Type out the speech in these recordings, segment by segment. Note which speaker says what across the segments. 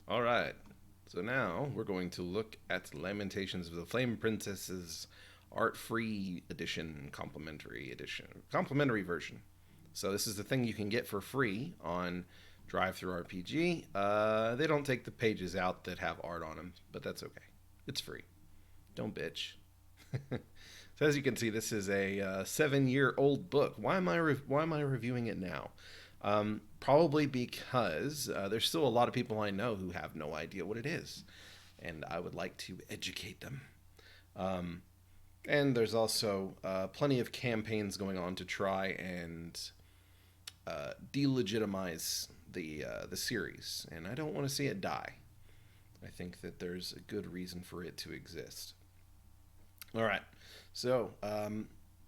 Speaker 1: All right. So now we're going to look at Lamentations of the Flame Princess's art-free edition, complimentary version. So this is the thing you can get for free on Drive Through RPG. They don't take the pages out that have art on them, but that's okay. It's free. Don't bitch. So as you can see, this is a 7-year-old book. Why am I reviewing it now? Probably because there's still a lot of people I know who have no idea what it is, and I would like to educate them. Um, and there's also plenty of campaigns going on to try and delegitimize the series, and I don't want to see it die. I think that there's a good reason for it to exist. All right, so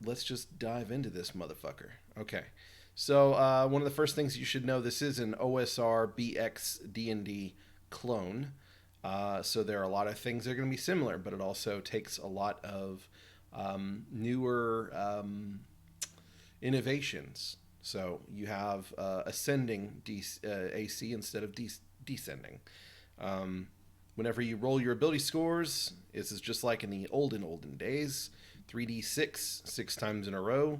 Speaker 1: let's just dive into this motherfucker. Okay, so one of the first things you should know: this is an OSR BX D&D clone. So there are a lot of things that are going to be similar, but it also takes a lot of newer innovations. So you have ascending AC instead of descending. Um, Whenever you roll your ability scores, this is just like in the olden days, 3d6 6 times in a row.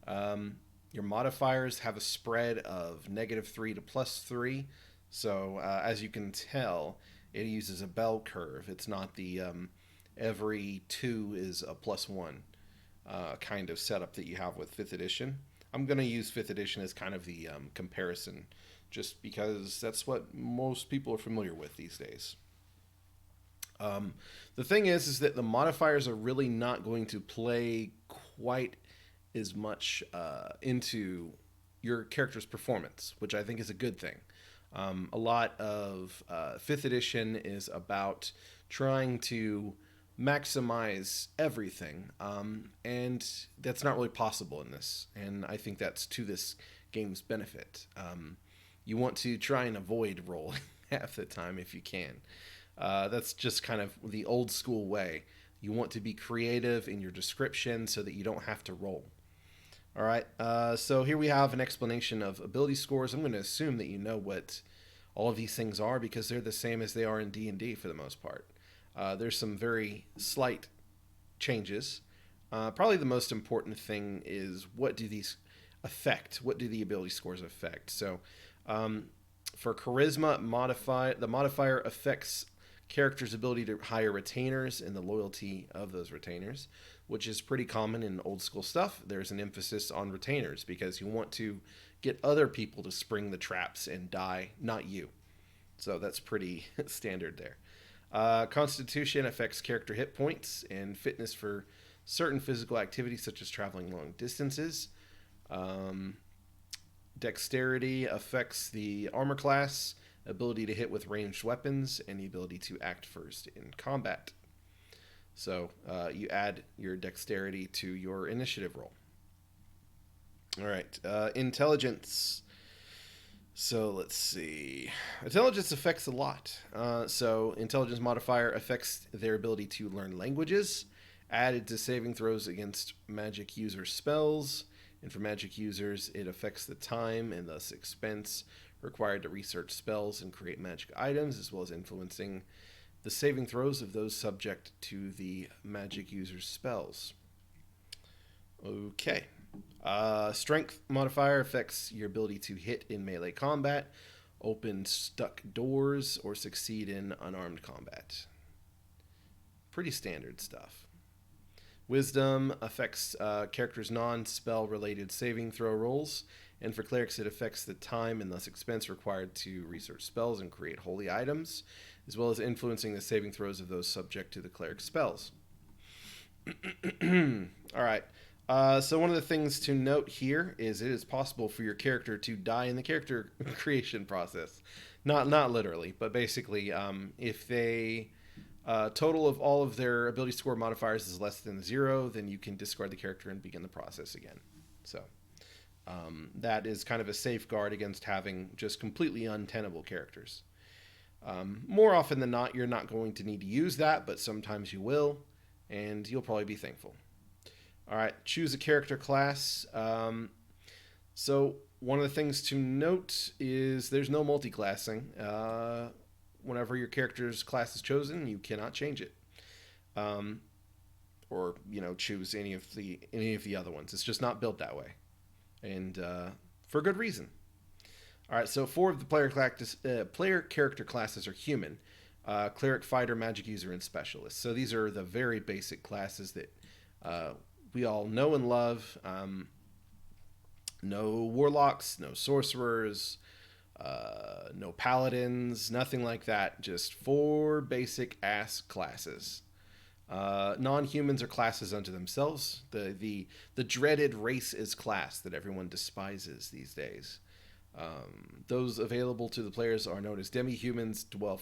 Speaker 1: Um, your modifiers have a spread of -3 to +3. So as you can tell, it uses a bell curve. It's not the every two is a +1 kind of setup that you have with 5th edition. I'm going to use 5th edition as kind of the comparison just because that's what most people are familiar with these days. Um, the thing is that the modifiers are really not going to play quite as much into your character's performance, which I think is a good thing. A lot of 5th edition is about trying to maximize everything, and that's not really possible in this. And I think that's to this game's benefit. You want to try and avoid rolling half the time if you can. That's just kind of the old school way. You want to be creative in your description so that you don't have to roll. All right. So here we have an explanation of ability scores. I'm going to assume that you know what all of these things are because they're the same as they are in D&D for the most part. There's some very slight changes. Probably the most important thing is what do these affect? What do the ability scores affect? So um, for charisma, the modifier affects character's ability to hire retainers and the loyalty of those retainers, which is pretty common in old school stuff. There's an emphasis on retainers because you want to get other people to spring the traps and die, not you. So that's pretty standard there. Constitution affects character hit points and fitness for certain physical activities such as traveling long distances. Um, Dexterity affects the armor class, ability to hit with ranged weapons, and the ability to act first in combat. So you add your dexterity to your initiative roll. All right, intelligence. So let's see. Intelligence affects a lot. So intelligence modifier affects their ability to learn languages, added to saving throws against magic user spells. And for magic users, it affects the time and thus expense required to research spells and create magic items, as well as influencing the saving throws of those subject to the magic user's spells. Okay. Strength modifier affects your ability to hit in melee combat, open stuck doors, or succeed in unarmed combat. Pretty standard stuff. Wisdom affects characters' non-spell related saving throw rolls, and for clerics it affects the time and thus expense required to research spells and create holy items, as well as influencing the saving throws of those subject to the cleric's spells. All right. So one of the things to note here is it is possible for your character to die in the character creation process. Not literally, but basically, if they total of all of their ability score modifiers is less than 0, then you can discard the character and begin the process again. So that is kind of a safeguard against having just completely untenable characters. More often than not, you're not going to need to use that, but sometimes you will, and you'll probably be thankful. All right, choose a character class. So one of the things to note is there's no multi-classing. whenever your character's class is chosen, you cannot change it, or choose any of the other ones. It's just not built that way, and for good reason. All right, so 4 of the player character classes are human: cleric, fighter, magic user, and specialist. So these are the very basic classes that we all know and love. No warlocks, no sorcerers, no paladins, nothing like that. Just 4 basic ass classes. Non-humans are classes unto themselves. The dreaded race is class that everyone despises these days. Those available to the players are known as demi-humans, dwarf,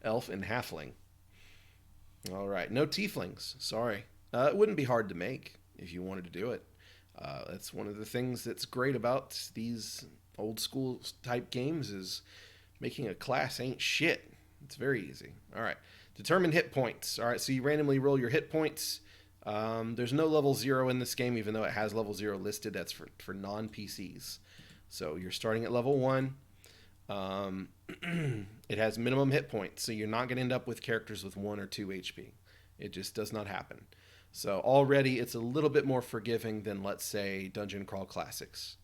Speaker 1: elf, and halfling. All right, no tieflings. Sorry, it wouldn't be hard to make if you wanted to do it. That's one of the things that's great about these old school type games is making a class ain't shit. It's very easy. All right, determine hit points. All right, so you randomly roll your hit points. There's no level 0 in this game, even though it has level 0 listed. That's for non-PCs. So you're starting at level 1. It has minimum hit points, so you're not going to end up with characters with 1 or 2 HP. It just does not happen. So already it's a little bit more forgiving than, let's say, Dungeon Crawl Classics.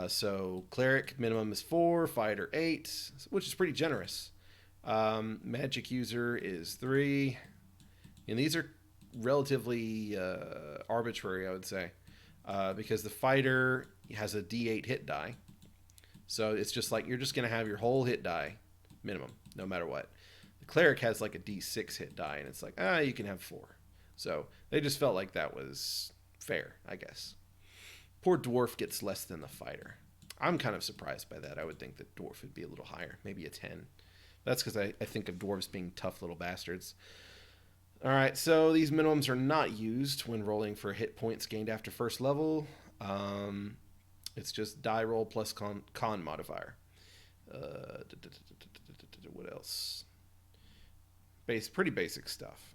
Speaker 1: So Cleric minimum is 4, Fighter 8, which is pretty generous. Magic user is 3, and these are relatively arbitrary, I would say, because the Fighter has a D8 hit die. So it's just like you're just going to have your whole hit die minimum, no matter what. The Cleric has like a D6 hit die, and it's like, you can have 4. So they just felt like that was fair, I guess. Poor Dwarf gets less than the Fighter. I'm kind of surprised by that. I would think that Dwarf would be a little higher, maybe a 10. That's because I think of dwarves being tough little bastards. All right, so these minimums are not used when rolling for hit points gained after first level. It's just die roll plus con modifier. What else? Pretty basic stuff.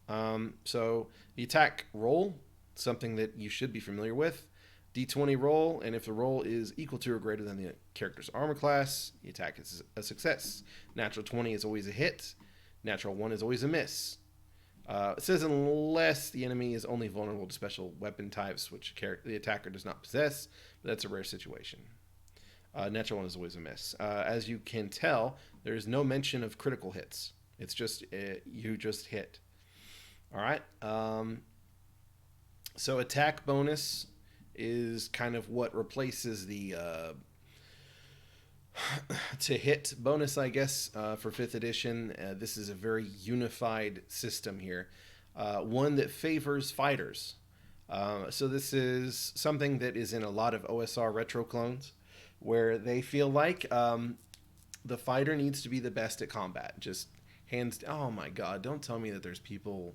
Speaker 1: So the attack roll, something that you should be familiar with. D20 roll, and if the roll is equal to or greater than the character's armor class, the attack is a success. Natural 20 is always a hit. Natural 1 is always a miss. It says unless the enemy is only vulnerable to special weapon types, which the attacker does not possess, but that's a rare situation. Natural 1 is always a miss. As you can tell, there is no mention of critical hits. It's just you just hit. All right. So attack bonus is kind of what replaces the to hit bonus, I guess, for 5th edition. This is a very unified system here, one that favors fighters. So this is something that is in a lot of OSR retro clones, where they feel like the fighter needs to be the best at combat. Just hands. Oh my God! Don't tell me that there's people.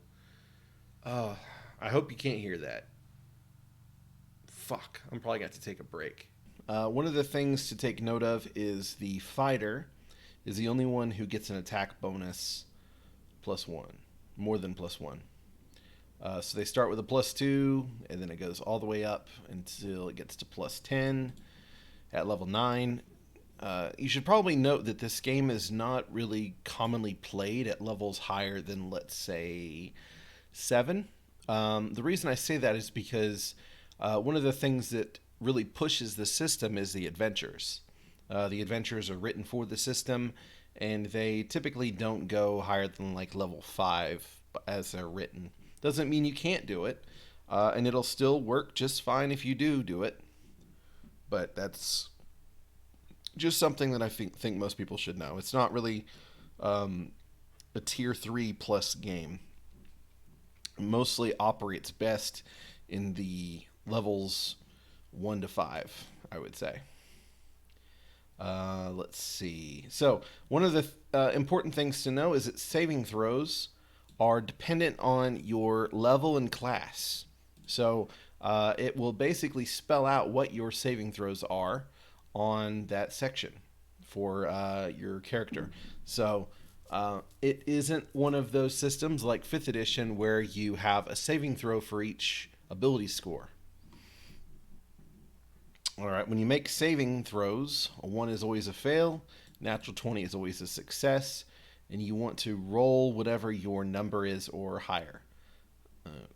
Speaker 1: Oh, I hope you can't hear that. Fuck! I'm probably going to take a break. One of the things to take note of is the fighter is the only one who gets an attack bonus +1, more than +1. So they start with a +2, and then it goes all the way up until it gets to +10 at level 9. You should probably note that this game is not really commonly played at levels higher than, let's say, 7. The reason I say that is because one of the things that really pushes the system is the adventures. The adventures are written for the system, and they typically don't go higher than like level 5 as they're written. Doesn't mean you can't do it, and it'll still work just fine if you do it. But that's just something that I think most people should know. It's not really a tier 3 plus game. It mostly operates best in the levels 1 to 5, I would say. Let's see. So one of the important things to know is that saving throws are dependent on your level and class. So it will basically spell out what your saving throws are on that section for your character. So it isn't one of those systems like 5th edition where you have a saving throw for each ability score. All right, when you make saving throws, a 1 is always a fail, Natural 20 is always a success, and you want to roll whatever your number is or higher.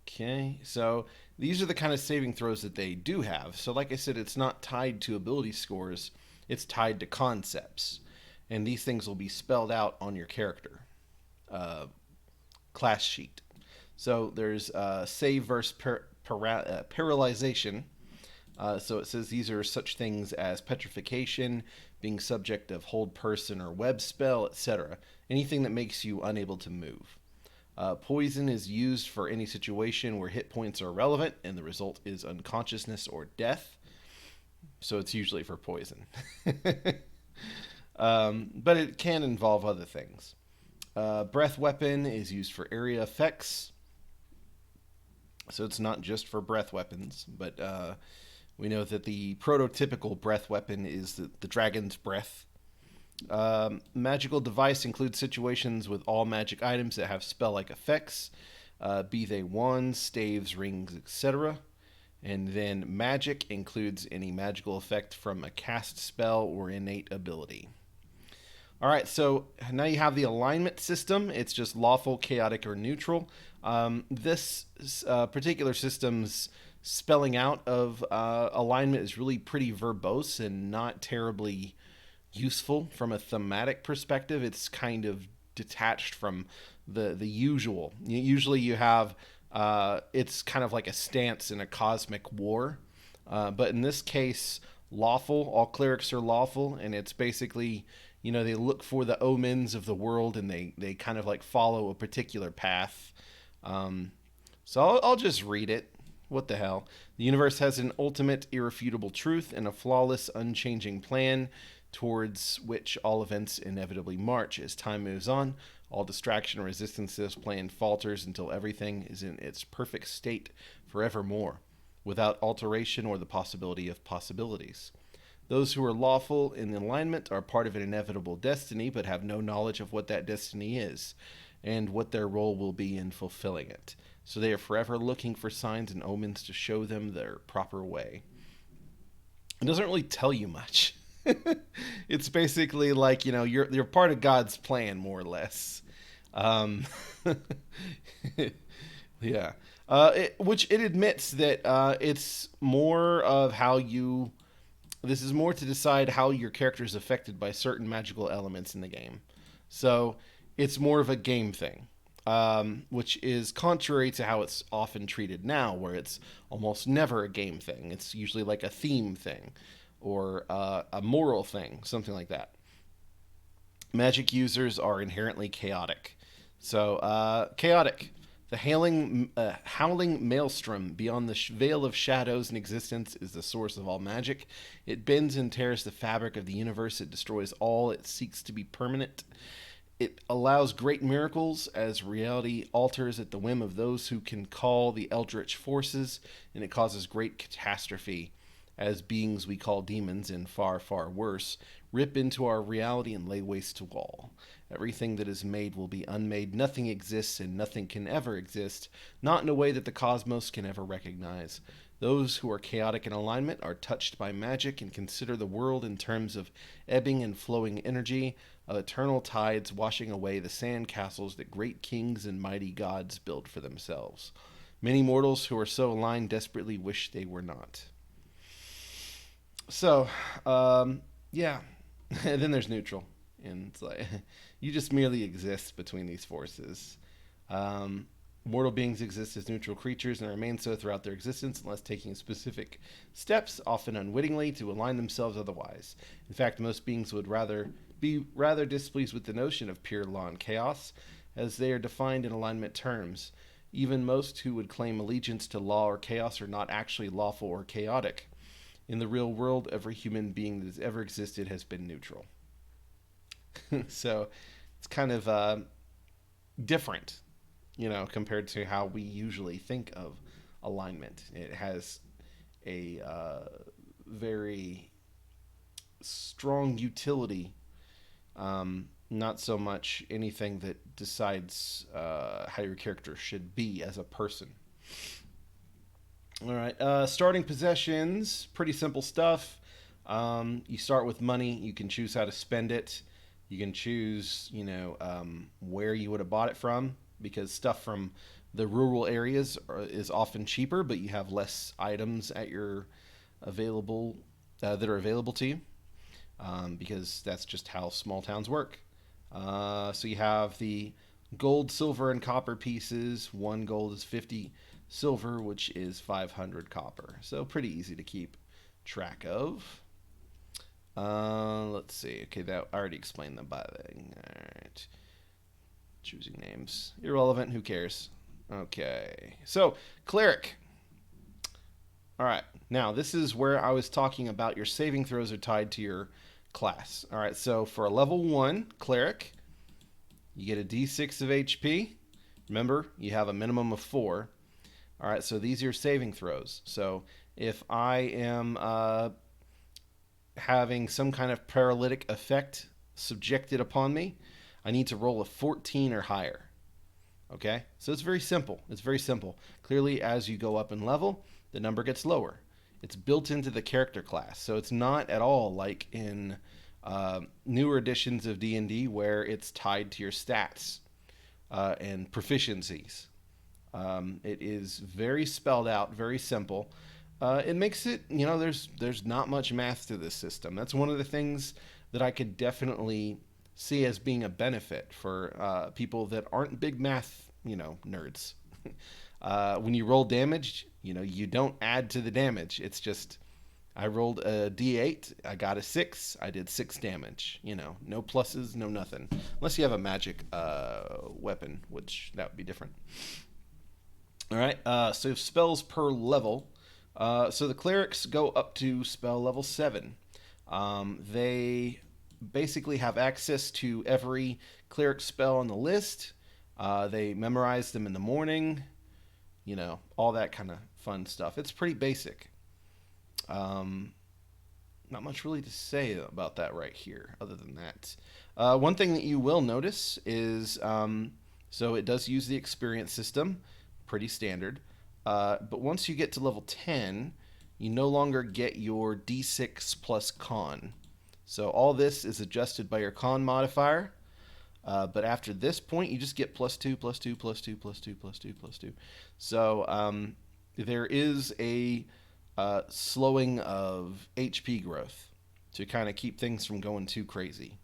Speaker 1: Okay, so these are the kind of saving throws that they do have. So like I said, it's not tied to ability scores, it's tied to concepts. And these things will be spelled out on your character class sheet. So there's save versus paralyzation. So it says these are such things as petrification, being subject of hold person or web spell, etc. Anything that makes you unable to move. Poison is used for any situation where hit points are relevant and the result is unconsciousness or death. So it's usually for poison. But it can involve other things. Breath weapon is used for area effects. So it's not just for breath weapons, but we know that the prototypical breath weapon is the dragon's breath. Magical device includes situations with all magic items that have spell-like effects, be they wands, staves, rings, etc. And then magic includes any magical effect from a cast spell or innate ability. All right, so now you have the alignment system. It's just lawful, chaotic, or neutral. This particular system's spelling out of alignment is really pretty verbose and not terribly useful from a thematic perspective. It's kind of detached from the usual. Usually you have it's kind of like a stance in a cosmic war, but in this case, lawful. All clerics are lawful, and it's basically, you know, they look for the omens of the world and they kind of like follow a particular path. So I'll just read it. What the hell? The universe has an ultimate, irrefutable truth and a flawless, unchanging plan towards which all events inevitably march. As time moves on, all distraction or resistance to this plan falters until everything is in its perfect state forevermore, without alteration or the possibility of possibilities. Those who are lawful in alignment are part of an inevitable destiny, but have no knowledge of what that destiny is, and what their role will be in fulfilling it. So they are forever looking for signs and omens to show them their proper way. It doesn't really tell you much. It's basically like, you know, you're part of God's plan, more or less. Yeah. Which it admits that it's more of how you... This is more to decide how your character is affected by certain magical elements in the game. So it's more of a game thing, which is contrary to how it's often treated now, where it's almost never a game thing. It's usually like a theme thing or a moral thing, something like that. Magic users are inherently chaotic. So, chaotic. The howling maelstrom beyond the veil of shadows and existence is the source of all magic. It bends and tears the fabric of the universe. It destroys all it seeks to be permanent. It allows great miracles as reality alters at the whim of those who can call the eldritch forces, and it causes great catastrophe as beings we call demons, and far, far worse, rip into our reality and lay waste to all. Everything that is made will be unmade. Nothing exists and nothing can ever exist, not in a way that the cosmos can ever recognize. Those who are chaotic in alignment are touched by magic and consider the world in terms of ebbing and flowing energy, of eternal tides washing away the sand castles that great kings and mighty gods build for themselves. Many mortals who are so aligned desperately wish they were not. So, yeah. And then there's neutral. And it's like, you just merely exist between these forces. Mortal beings exist as neutral creatures and remain so throughout their existence unless taking specific steps, often unwittingly, to align themselves otherwise. In fact, most beings would be rather displeased with the notion of pure law and chaos, as they are defined in alignment terms. Even most who would claim allegiance to law or chaos are not actually lawful or chaotic. In the real world, every human being that has ever existed has been neutral. So it's kind of different, you know, compared to how we usually think of alignment. It has a very strong utility, not so much anything that decides how your character should be as a person. All right, starting possessions, pretty simple stuff. You start with money. You can choose how to spend it. You can choose, where you would have bought it from, because stuff from the rural areas is often cheaper, but you have less items at your available that are available to you, because that's just how small towns work. So you have the gold, silver, and copper pieces. One gold is 50 silver, which is 500 copper. So pretty easy to keep track of. Let's see. Okay, that I already explained the thing. All right. Choosing names. Irrelevant. Who cares? Okay. So, Cleric. All right. Now, this is where I was talking about your saving throws are tied to your class. All right. So, for a level 1 Cleric, you get a d6 of HP. Remember, you have a minimum of 4. All right. So, these are your saving throws. So, if I am having some kind of paralytic effect subjected upon me, I need to roll a 14 or higher. Okay? So it's very simple. It's very simple. Clearly, as you go up in level, the number gets lower. It's built into the character class. So it's not at all like in newer editions of D&D where it's tied to your stats and proficiencies. It is very spelled out, very simple. It makes it, there's not much math to this system. That's one of the things that I could definitely see as being a benefit for people that aren't big math, nerds. When you roll damage, you don't add to the damage. It's just, I rolled a d8, I got a 6, I did 6 damage. No pluses, no nothing. Unless you have a magic weapon, which that would be different. All right, so spells per level. So the clerics go up to spell level 7. They basically have access to every cleric spell on the list. They memorize them in the morning. All that kind of fun stuff. It's pretty basic. Not much really to say about that right here, other than that. One thing that you will notice is, so it does use the experience system, pretty standard. But once you get to level 10, you no longer get your d6 plus con. So all this is adjusted by your con modifier. But after this point, you just get plus 2, plus 2, plus 2, plus 2, plus 2, plus 2. So there is a slowing of HP growth to kind of keep things from going too crazy.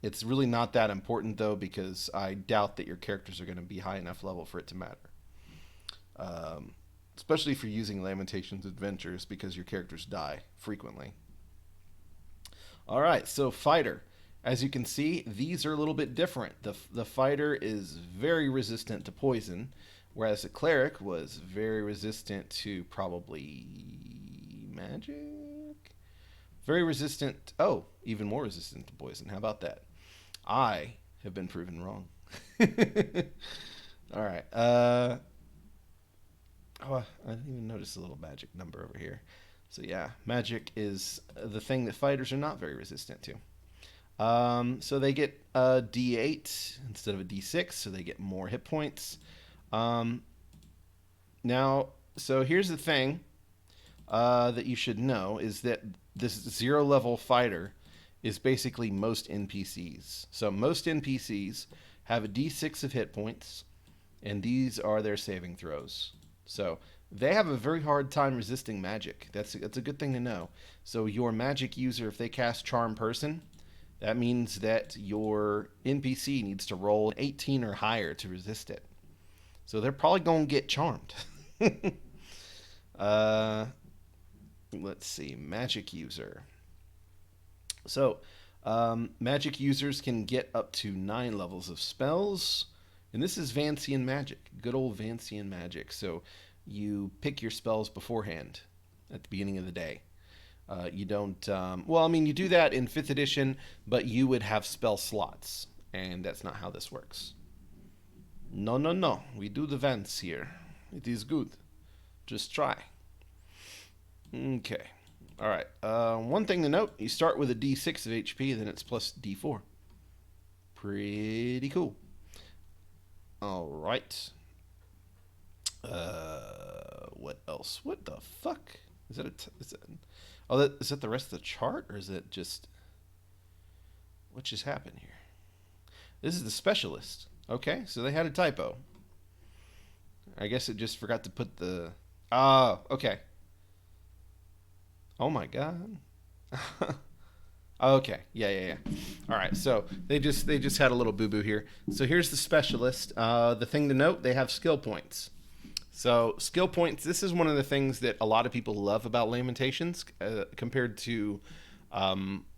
Speaker 1: It's really not that important, though, because I doubt that your characters are going to be high enough level for it to matter. Especially if you're using Lamentations adventures, because your characters die frequently. All right, so fighter. As you can see, these are a little bit different. The fighter is very resistant to poison, whereas the cleric was very resistant to probably magic. Very resistant. Oh, even more resistant to poison. How about that? I have been proven wrong. All right. Oh, I didn't even notice the little magic number over here. So yeah, magic is the thing that fighters are not very resistant to. So they get a D8 instead of a D6, so they get more hit points. Now, so here's the thing that you should know is that this 0 level fighter is basically most NPCs. So most NPCs have a D6 of hit points, and these are their saving throws. So they have a very hard time resisting magic. That's a good thing to know. So your magic user, if they cast Charm Person, that means that your NPC needs to roll an 18 or higher to resist it. So they're probably going to get charmed. Let's see. Magic user. So magic users can get up to 9 levels of spells. And this is Vancian magic. Good old Vancian magic. So you pick your spells beforehand at the beginning of the day. You don't... you do that in 5th edition, but you would have spell slots. And that's not how this works. No. We do the Vance here. It is good. Just try. Okay. All right. One thing to note, you start with a D6 of HP, then it's plus D4. Pretty cool. All right. What else? What the fuck? Is that is that the rest of the chart, or is it just... What just happened here? This is the specialist. Okay, so they had a typo. I guess it just forgot to put the... Oh, okay. Oh my god. Okay, yeah. All right, so they just had a little boo-boo here. So here's the specialist. The thing to note, they have skill points. So skill points, this is one of the things that a lot of people love about Lamentations compared to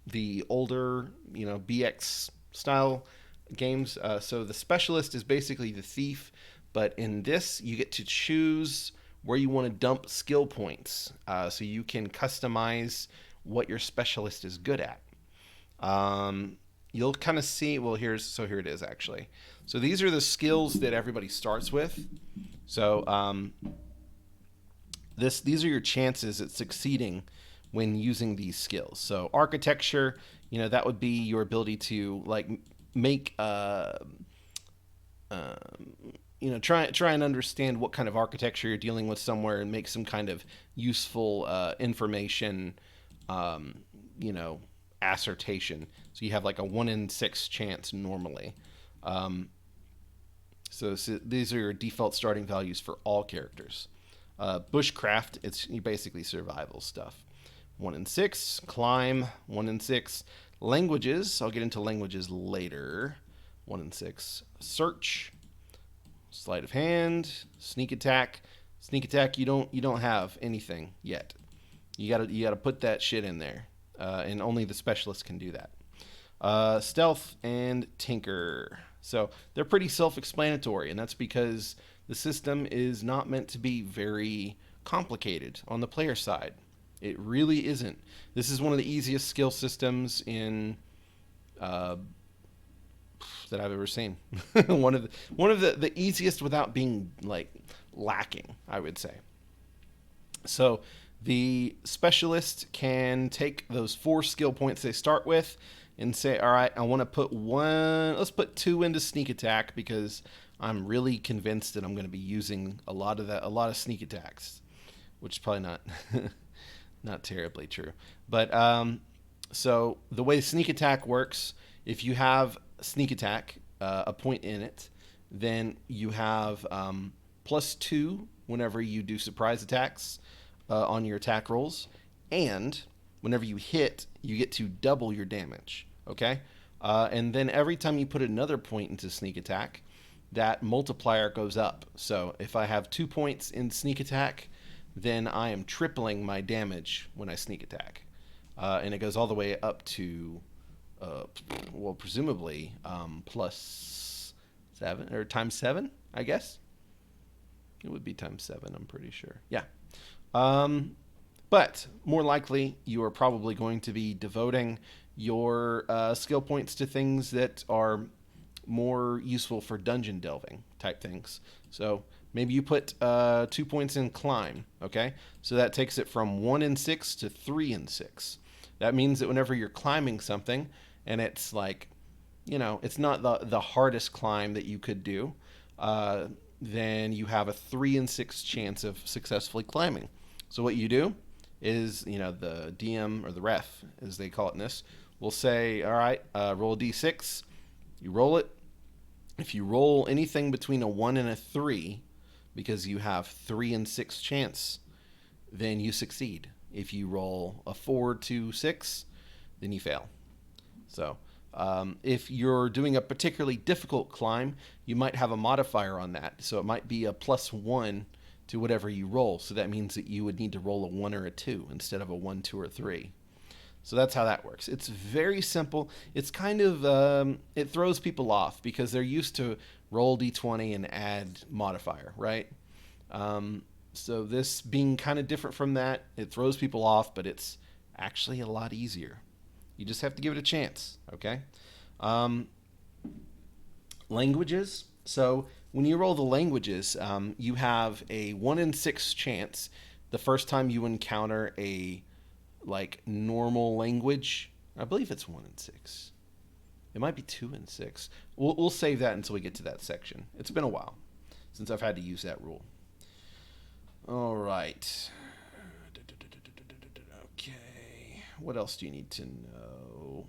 Speaker 1: the older, BX style games. So the specialist is basically the thief, but in this you get to choose where you want to dump skill points, so you can customize what your specialist is good at. You'll kind of see. Well, here it is actually. So these are the skills that everybody starts with. So these are your chances at succeeding when using these skills. So architecture, that would be your ability to like make try and understand what kind of architecture you're dealing with somewhere and make some kind of useful information, assertion. So you have like a 1 in 6 chance normally. So these are your default starting values for all characters. Bushcraft, it's basically survival stuff. 1 in 6. Climb, 1 in 6. Languages, I'll get into languages later. 1 in 6. Search, sleight of hand, sneak attack. Sneak attack, you don't have anything yet. You gotta put that shit in there, and only the specialist can do that. Stealth and tinker. So they're pretty self-explanatory, and that's because the system is not meant to be very complicated on the player side. It really isn't. This is one of the easiest skill systems in that I've ever seen. one of the easiest without being like lacking, I would say. So the specialist can take those 4 skill points they start with and say, all right, I want to put let's put 2 into sneak attack because I'm really convinced that I'm going to be using a lot of sneak attacks, which is probably not not terribly true. But so the way sneak attack works, if you have sneak attack, a point in it, then you have +2 whenever you do surprise attacks on your attack rolls, and whenever you hit, you get to double your damage. Okay, and then every time you put another point into sneak attack, that multiplier goes up. So if I have 2 points in sneak attack, then I am tripling my damage when I sneak attack, and it goes all the way up to presumably +7 or ×7, I guess. It would be ×7, I'm pretty sure. Yeah. But more likely, you are probably going to be devoting your skill points to things that are more useful for dungeon delving type things. So maybe you put 2 points in climb, okay? So that takes it from 1 in 6 to 3 in 6. That means that whenever you're climbing something, and it's like, it's not the hardest climb that you could do, then you have a 3 in 6 chance of successfully climbing. So what you do is, the DM or the ref, as they call it in this, will say, all right, roll a d6. You roll it. If you roll anything between a 1 and a 3, because you have 3 in 6 chance, then you succeed. If you roll a 4 to 6, then you fail. So if you're doing a particularly difficult climb, you might have a modifier on that. So it might be a +1 to whatever you roll. So that means that you would need to roll a 1 or a 2 instead of a 1, 2, or 3. So that's how that works. It's very simple. It's kind of, it throws people off because they're used to roll d20 and add modifier, right? So this being kind of different from that, it throws people off, but it's actually a lot easier. You just have to give it a chance, okay? Languages. So when you roll the languages, you have a 1 in 6 chance the first time you encounter a normal language. I believe it's 1 in 6. It might be 2 in 6. We'll save that until we get to that section. It's been a while since I've had to use that rule. All right. Okay. What else do you need to know?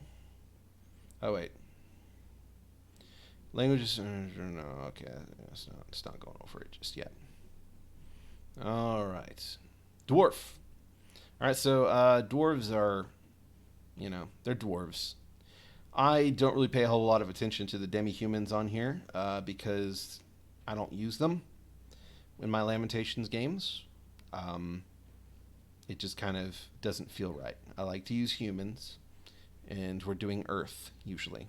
Speaker 1: Oh, wait. Languages, no, okay. It's not going over it just yet. All right. Dwarf. All right, so dwarves are, they're dwarves. I don't really pay a whole lot of attention to the demi-humans on here because I don't use them in my Lamentations games. It just kind of doesn't feel right. I like to use humans, and we're doing earth usually,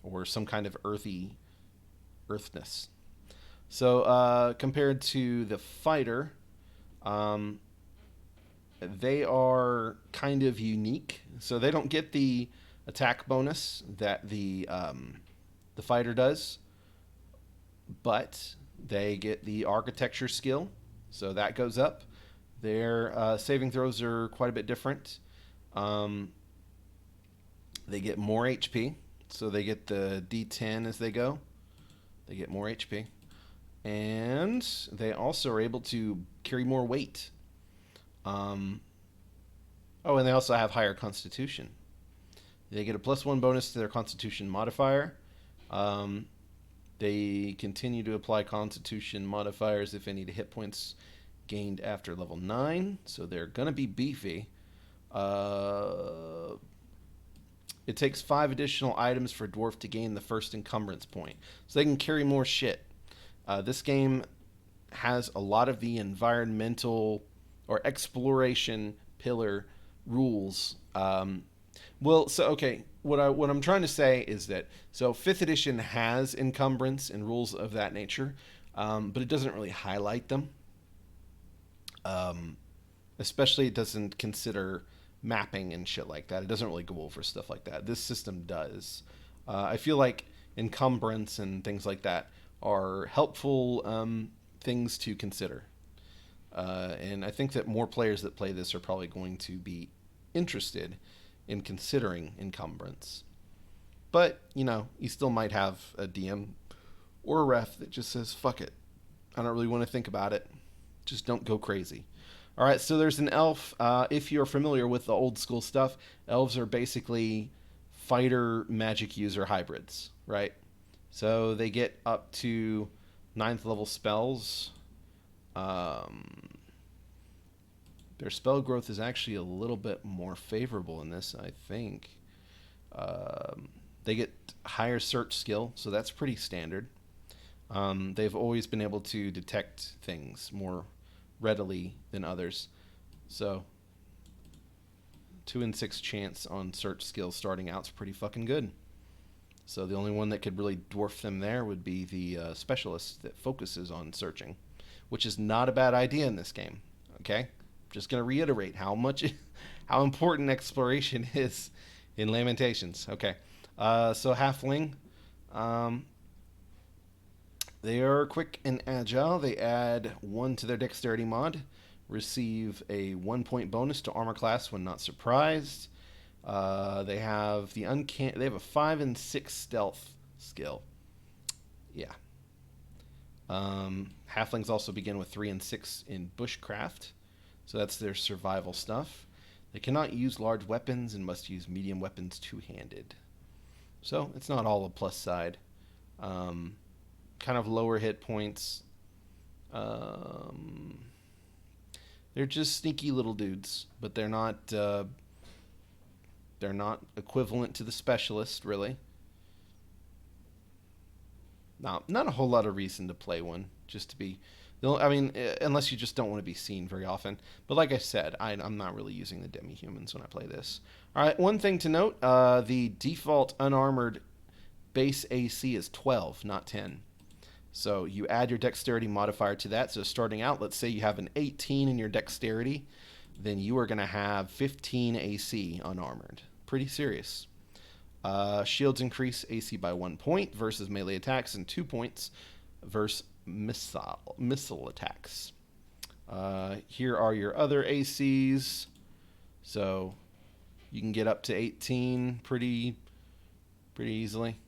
Speaker 1: or some kind of earthness. So compared to the fighter, they are kind of unique. So they don't get the attack bonus that the fighter does, but they get the architecture skill, so that goes up. Their saving throws are quite a bit different. They get more HP, so they get the D10 as they go. They get more HP. And they also are able to carry more weight. And they also have higher constitution. They get a +1 bonus to their constitution modifier. They continue to apply constitution modifiers if any to hit points gained after level 9. So they're going to be beefy. It takes 5 additional items for Dwarf to gain the first encumbrance point. So they can carry more shit. This game has a lot of the environmental or exploration pillar rules. What I'm trying to say is that 5th edition has encumbrance and rules of that nature, but it doesn't really highlight them. Especially it doesn't consider mapping and shit like that. It doesn't really go over stuff like that. This system does. I feel like encumbrance and things like that are helpful things to consider. And I think that more players that play this are probably going to be interested in considering encumbrance. But, you still might have a DM or a ref that just says, fuck it. I don't really want to think about it. Just don't go crazy. All right, so there's an elf. If you're familiar with the old school stuff, elves are basically fighter magic user hybrids, right? So they get up to 9th level spells. Their spell growth is actually a little bit more favorable in this, I think. They get higher search skill, so that's pretty standard. They've always been able to detect things more readily than others. So 2 in 6 chance on search skill starting out is pretty fucking good. So the only one that could really dwarf them there would be the specialist that focuses on searching, which is not a bad idea in this game. Okay, just gonna reiterate how important exploration is in Lamentations. Okay, so Halfling, they are quick and agile. They add 1 to their dexterity mod, receive a 1-point bonus to armor class when not surprised. They have they have a 5 and 6 stealth skill. Yeah. Halflings also begin with 3 and 6 in bushcraft, so that's their survival stuff. They cannot use large weapons and must use medium weapons two-handed. So it's not all a plus side. Kind of lower hit points. They're just sneaky little dudes, but they're not equivalent to the specialist, really. Not a whole lot of reason to play one, just to be... unless you just don't want to be seen very often. But like I said, I'm not really using the demi-humans when I play this. All right, one thing to note, the default unarmored base AC is 12, not 10. So you add your dexterity modifier to that. So starting out, let's say you have an 18 in your dexterity, then you are going to have 15 AC unarmored. Pretty serious. Shields increase AC by 1 point versus melee attacks, and 2 points versus missile attacks. Here are your other ACs. So you can get up to 18 pretty easily.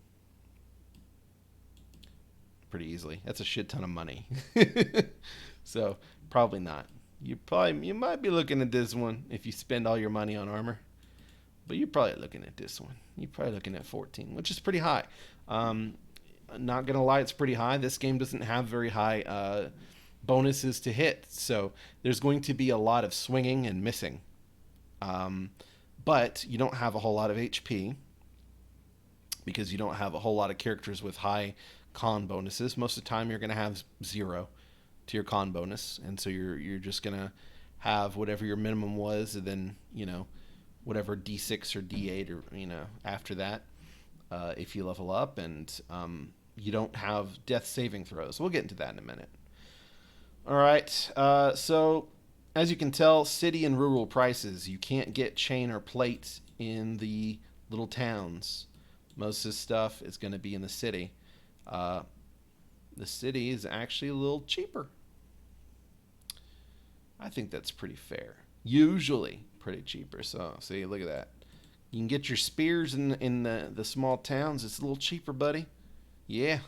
Speaker 1: Pretty easily. That's a shit ton of money. So probably not. You might be looking at this one if you spend all your money on armor. But you're probably looking at this one. You're probably looking at 14, which is pretty high. Um, Not gonna lie, it's pretty high. This game doesn't have very high bonuses to hit, so there's going to be a lot of swinging and missing. Um, but you don't have a whole lot of HP because you don't have a whole lot of characters with high con bonuses. Most of the time, you're going to have 0 to your con bonus, and so you're just going to have whatever your minimum was, and then whatever D6 or D8 or after that if you level up, and you don't have death saving throws. We'll get into that in a minute. All right, so as you can tell, city and rural prices. You can't get chain or plate in the little towns. Most of this stuff is going to be in the city. The city is actually a little cheaper. I think that's pretty fair. Usually pretty cheaper. So, see, look at that. You can get your spears in the small towns. It's a little cheaper, buddy. Yeah.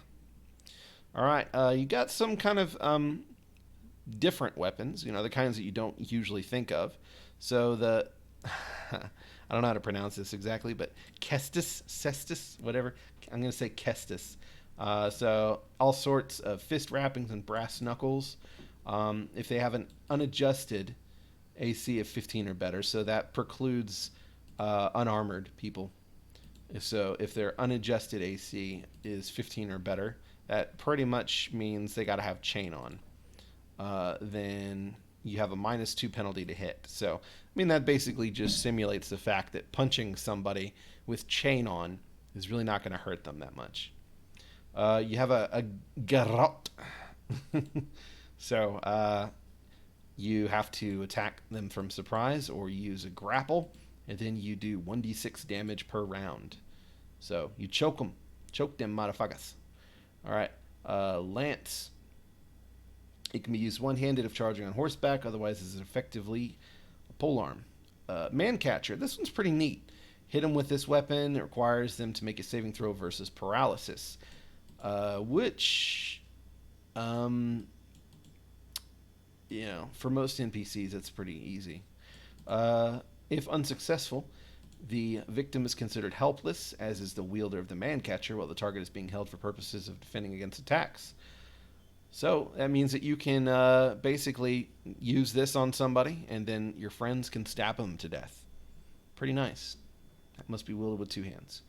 Speaker 1: All right. You got some kind of different weapons, the kinds that you don't usually think of. So the I don't know how to pronounce this exactly, but cestus, whatever. I'm going to say Kestis. So all sorts of fist wrappings and brass knuckles. If they have an unadjusted AC of 15 or better, so that precludes unarmored people. So if their unadjusted AC is 15 or better, that pretty much means they got to have chain on. Then you have a -2 penalty to hit. So, that basically just simulates the fact that punching somebody with chain on is really not going to hurt them that much. You have a garrote. So, you have to attack them from surprise or use a grapple, and then you do 1d6 damage per round. So, you choke them. Choke them, motherfuckers. All right. Lance. It can be used one-handed if charging on horseback, otherwise it's effectively a polearm. Mancatcher, this one's pretty neat. Hit them with this weapon. It requires them to make a saving throw versus paralysis, which, for most NPCs, it's pretty easy. If unsuccessful, the victim is considered helpless, as is the wielder of the Mancatcher, while the target is being held for purposes of defending against attacks. So that means that you can basically use this on somebody, and then your friends can stab them to death. Pretty nice. That must be wielded with 2 hands.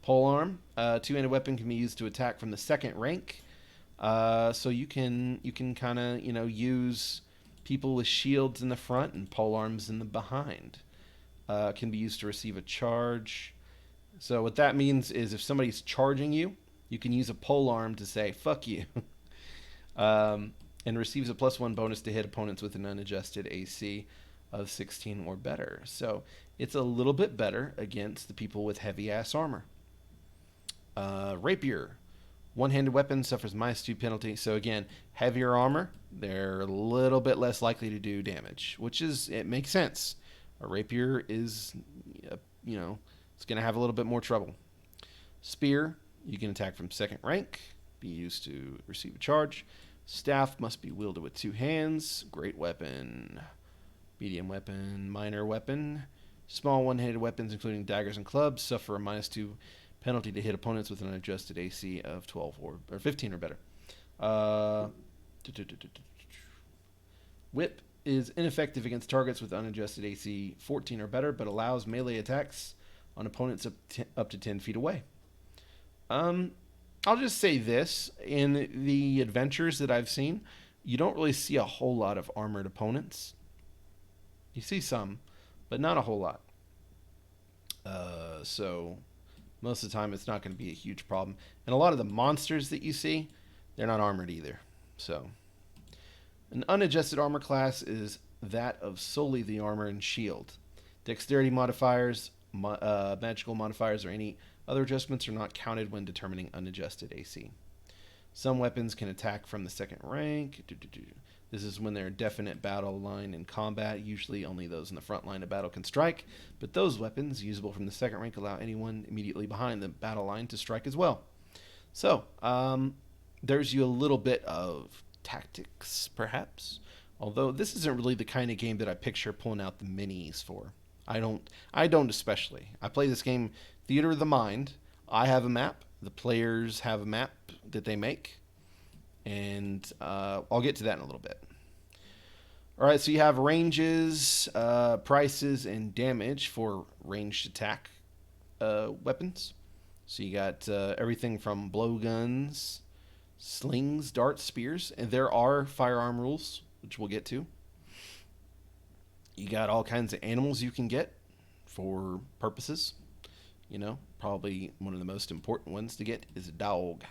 Speaker 1: Polearm, 2-handed weapon, can be used to attack from the second rank. So you can kind of use people with shields in the front and polearms in the behind. Can be used to receive a charge. So what that means is if somebody's charging you, you can use a polearm to say "fuck you." And receives a +1 bonus to hit opponents with an unadjusted AC of 16 or better. So it's a little bit better against the people with heavy-ass armor. Rapier. One-handed weapon suffers -2 penalty. So again, heavier armor, they're a little bit less likely to do damage, it makes sense. A rapier is, it's going to have a little bit more trouble. Spear, you can attack from second rank. Be used to receive a charge. Staff must be wielded with 2 hands. Great weapon. Medium weapon. Minor weapon. Small one-handed weapons, including daggers and clubs, suffer a -2 penalty to hit opponents with an adjusted AC of 12 or 15 or better. Whip is ineffective against targets with unadjusted AC 14 or better, but allows melee attacks on opponents up to 10 feet away. I'll just say this. In the adventures that I've seen, you don't really see a whole lot of armored opponents. You see some, but not a whole lot. So most of the time it's not going to be a huge problem. And a lot of the monsters that you see, they're not armored either. So an unadjusted armor class is that of solely the armor and shield. Dexterity modifiers, magical modifiers, or any other adjustments are not counted when determining unadjusted AC. Some weapons can attack from the second rank. This is when they're a definite battle line in combat. Usually only those in the front line of battle can strike, but those weapons, usable from the second rank, allow anyone immediately behind the battle line to strike as well. So, there's you a little bit of tactics, perhaps. Although this isn't really the kind of game that I picture pulling out the minis for. I don't especially. I play this game Theater of the Mind. I have a map. The players have a map that they make, and I'll get to that in a little bit. All right, so you have ranges, prices, and damage for ranged attack weapons. So you got everything from blowguns, slings, darts, spears, and there are firearm rules, which we'll get to. You got all kinds of animals you can get for purposes. Probably one of the most important ones to get is a dog.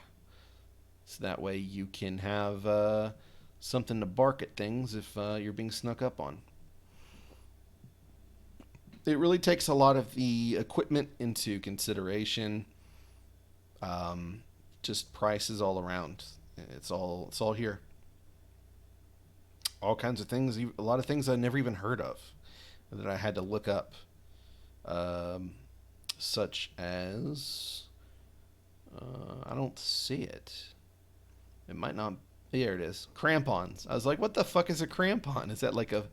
Speaker 1: So that way you can have something to bark at things if you're being snuck up on. It really takes a lot of the equipment into consideration. Just prices all around. It's all here. All kinds of things. A lot of things I never even heard of that I had to look up. Such as I don't see it. It might not. There it is. Crampons. I was like, what the fuck is a crampon? Is that like a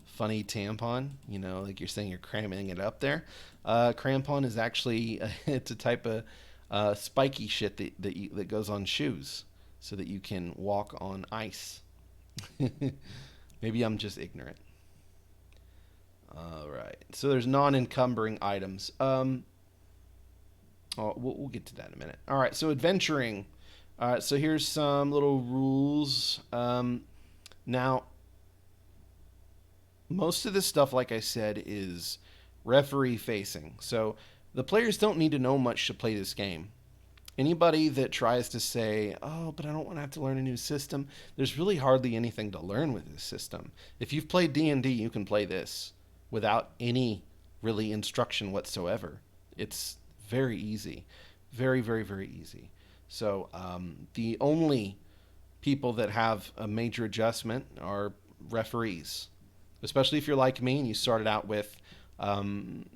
Speaker 1: funny tampon? Like you're saying you're cramming it up there. Crampon is actually it's a type of spiky shit that goes on shoes so that you can walk on ice. Maybe I'm just ignorant. All right. So there's non-encumbering items. We'll get to that in a minute. All right. So adventuring. All right. So here's some little rules. Now, most of this stuff, like I said, is referee facing. So the players don't need to know much to play this game. Anybody that tries to say, oh, but I don't want to have to learn a new system, there's really hardly anything to learn with this system. If you've played D&D, you can play this without any really instruction whatsoever. It's very easy. Very, very, very easy. So the only people that have a major adjustment are referees, especially if you're like me and you started out with 5th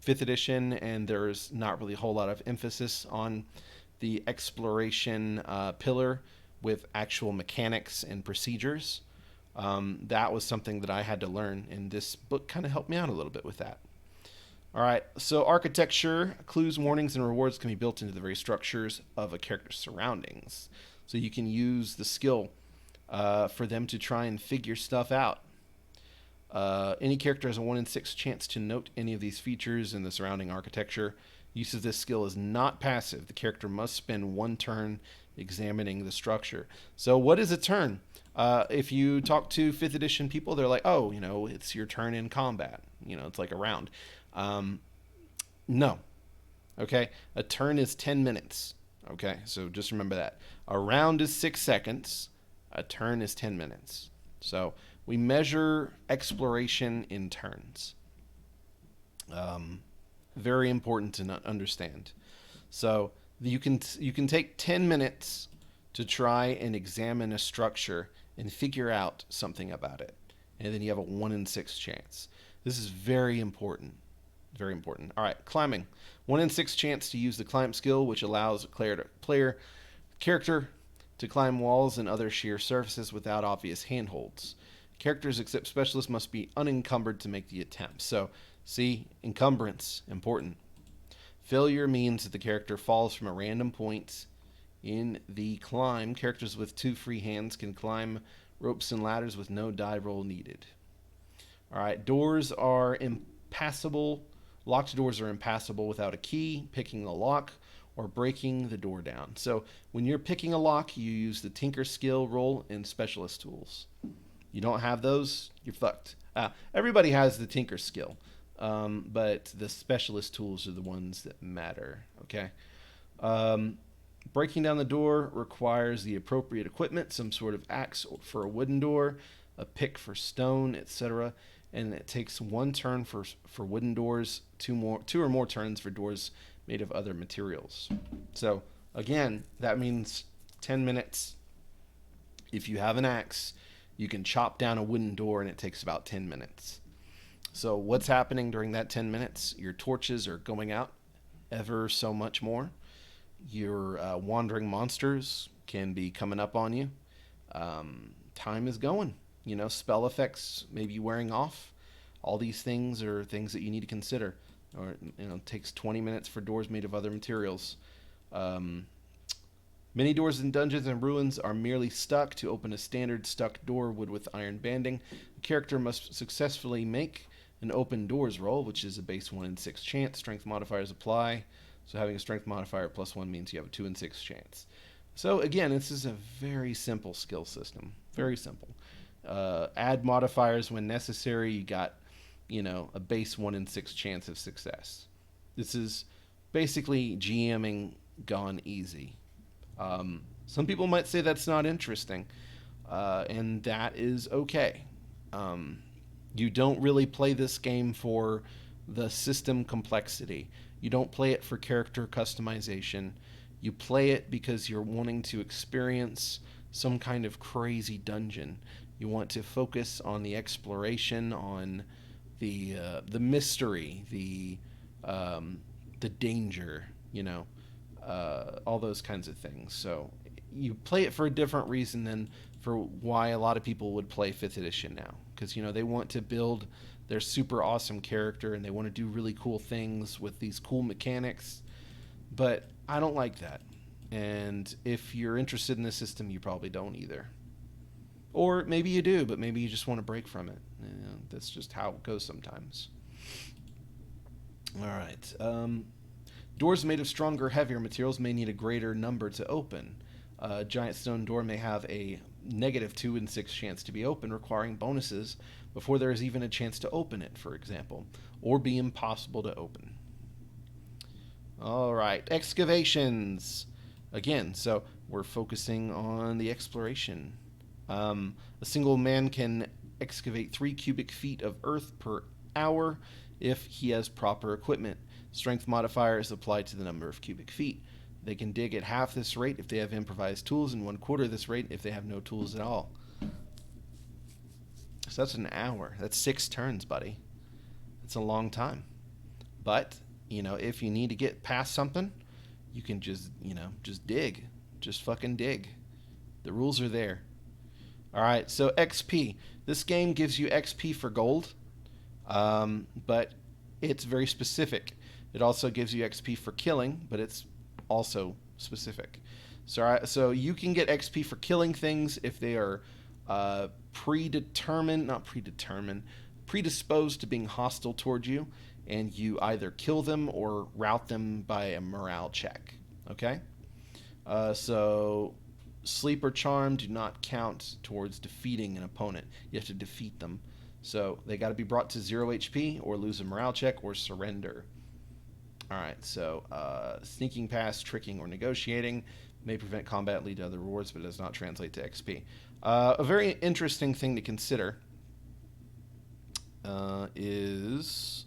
Speaker 1: edition and there's not really a whole lot of emphasis on the exploration pillar with actual mechanics and procedures. That was something that I had to learn, and this book kind of helped me out a little bit with that. All right, so architecture, clues, warnings, and rewards can be built into the very structures of a character's surroundings. So you can use the skill for them to try and figure stuff out. Any character has a 1 in 6 chance to note any of these features in the surrounding architecture. Use of this skill is not passive. The character must spend 1 turn examining the structure. So what is a turn? If you talk to 5th edition people, they're like, oh, it's your turn in combat. It's like a round. No. Okay? A turn is 10 minutes. Okay? So just remember that. A round is 6 seconds. A turn is 10 minutes. So we measure exploration in turns. Very important to understand. So you can take 10 minutes to try and examine a structure and figure out something about it. And then you have a 1 in 6 chance. This is very important. Very important. All right, climbing. 1 in 6 chance to use the climb skill, which allows a player character to climb walls and other sheer surfaces without obvious handholds. Characters except specialists must be unencumbered to make the attempt. So, see, encumbrance, important. Failure means that the character falls from a random point in the climb. Characters with 2 free hands can climb ropes and ladders with no die roll needed. All right, doors are impassable. Locked doors are impassable without a key, picking a lock, or breaking the door down. So when you're picking a lock, you use the Tinker skill roll in Specialist tools. You don't have those, you're fucked. Everybody has the Tinker skill, but the Specialist tools are the ones that matter, okay? Breaking down the door requires the appropriate equipment, some sort of axe for a wooden door, a pick for stone, etc. And it takes 1 turn for wooden doors, 2 or more turns for doors made of other materials. So again, that means 10 minutes. If you have an axe, you can chop down a wooden door and it takes about 10 minutes. So what's happening during that 10 minutes? Your torches are going out ever so much more. Your wandering monsters can be coming up on you. Time is going. Spell effects maybe wearing off. All these things are things that you need to consider. Or, it takes 20 minutes for doors made of other materials. Many doors in dungeons and ruins are merely stuck. To open a standard stuck door wood with iron banding, the character must successfully make an open doors roll, which is a base 1 in 6 chance. Strength modifiers apply. So having a strength modifier +1 means you have a 2 in 6 chance. So again, this is a very simple skill system. Very simple. Add modifiers when necessary. You got, a base 1 in 6 chance of success. This is basically GMing gone easy. Some people might say that's not interesting, and that is okay. You don't really play this game for the system complexity. You don't play it for character customization. You play it because you're wanting to experience some kind of crazy dungeon. You want to focus on the exploration, on the mystery, the danger, all those kinds of things. So you play it for a different reason than for why a lot of people would play 5th edition now. Because, they want to build their super awesome character and they want to do really cool things with these cool mechanics. But I don't like that. And if you're interested in this system, you probably don't either. Or maybe you do, but maybe you just want to break from it. That's just how it goes sometimes. All right. Doors made of stronger, heavier materials may need a greater number to open. A giant stone door may have a -2 in 6 chance to be open, requiring bonuses before there is even a chance to open it, for example, or be impossible to open. All right, excavations. Again, so we're focusing on the exploration. A single man can excavate 3 cubic feet of earth per hour if he has proper equipment. Strength modifier is applied to the number of cubic feet. They can dig at half this rate if they have improvised tools, and 1/4 this rate if they have no tools at all. So that's an hour. That's 6 turns, buddy. It's a long time. But, if you need to get past something, you can just dig. Just fucking dig. The rules are there. All right, so XP. This game gives you XP for gold, but it's very specific. It also gives you XP for killing, but it's also specific. So you can get XP for killing things if they are predisposed to being hostile toward you, and you either kill them or rout them by a morale check. Okay? So sleep or charm do not count towards defeating an opponent. You have to defeat them. So they got to be brought to 0 HP or lose a morale check or surrender. All right, so sneaking past, tricking, or negotiating may prevent combat and lead to other rewards, but does not translate to XP. A very interesting thing to consider is,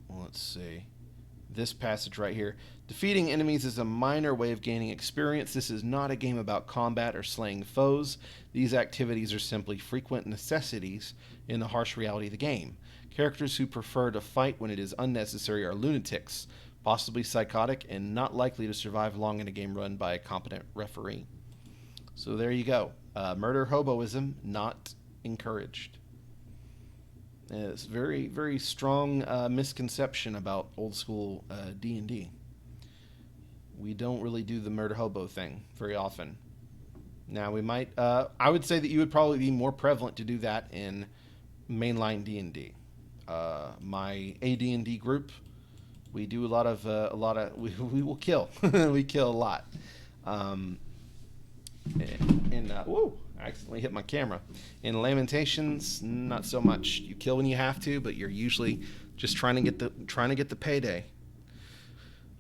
Speaker 1: let's see, this passage right here. Defeating enemies is a minor way of gaining experience. This is not a game about combat or slaying foes. These activities are simply frequent necessities in the harsh reality of the game. Characters who prefer to fight when it is unnecessary are lunatics, possibly psychotic, and not likely to survive long in a game run by a competent referee. So there you go. Murder hoboism, not encouraged. It's very, very strong misconception about old school D&D. We don't really do the murder hobo thing very often. Now we might, I would say that you would probably be more prevalent to do that in mainline D&D. My AD&D group, we do a lot of we will kill. We kill a lot. Whoa, I accidentally hit my camera. In Lamentations, not so much. You kill when you have to, but you're usually just trying to get the payday.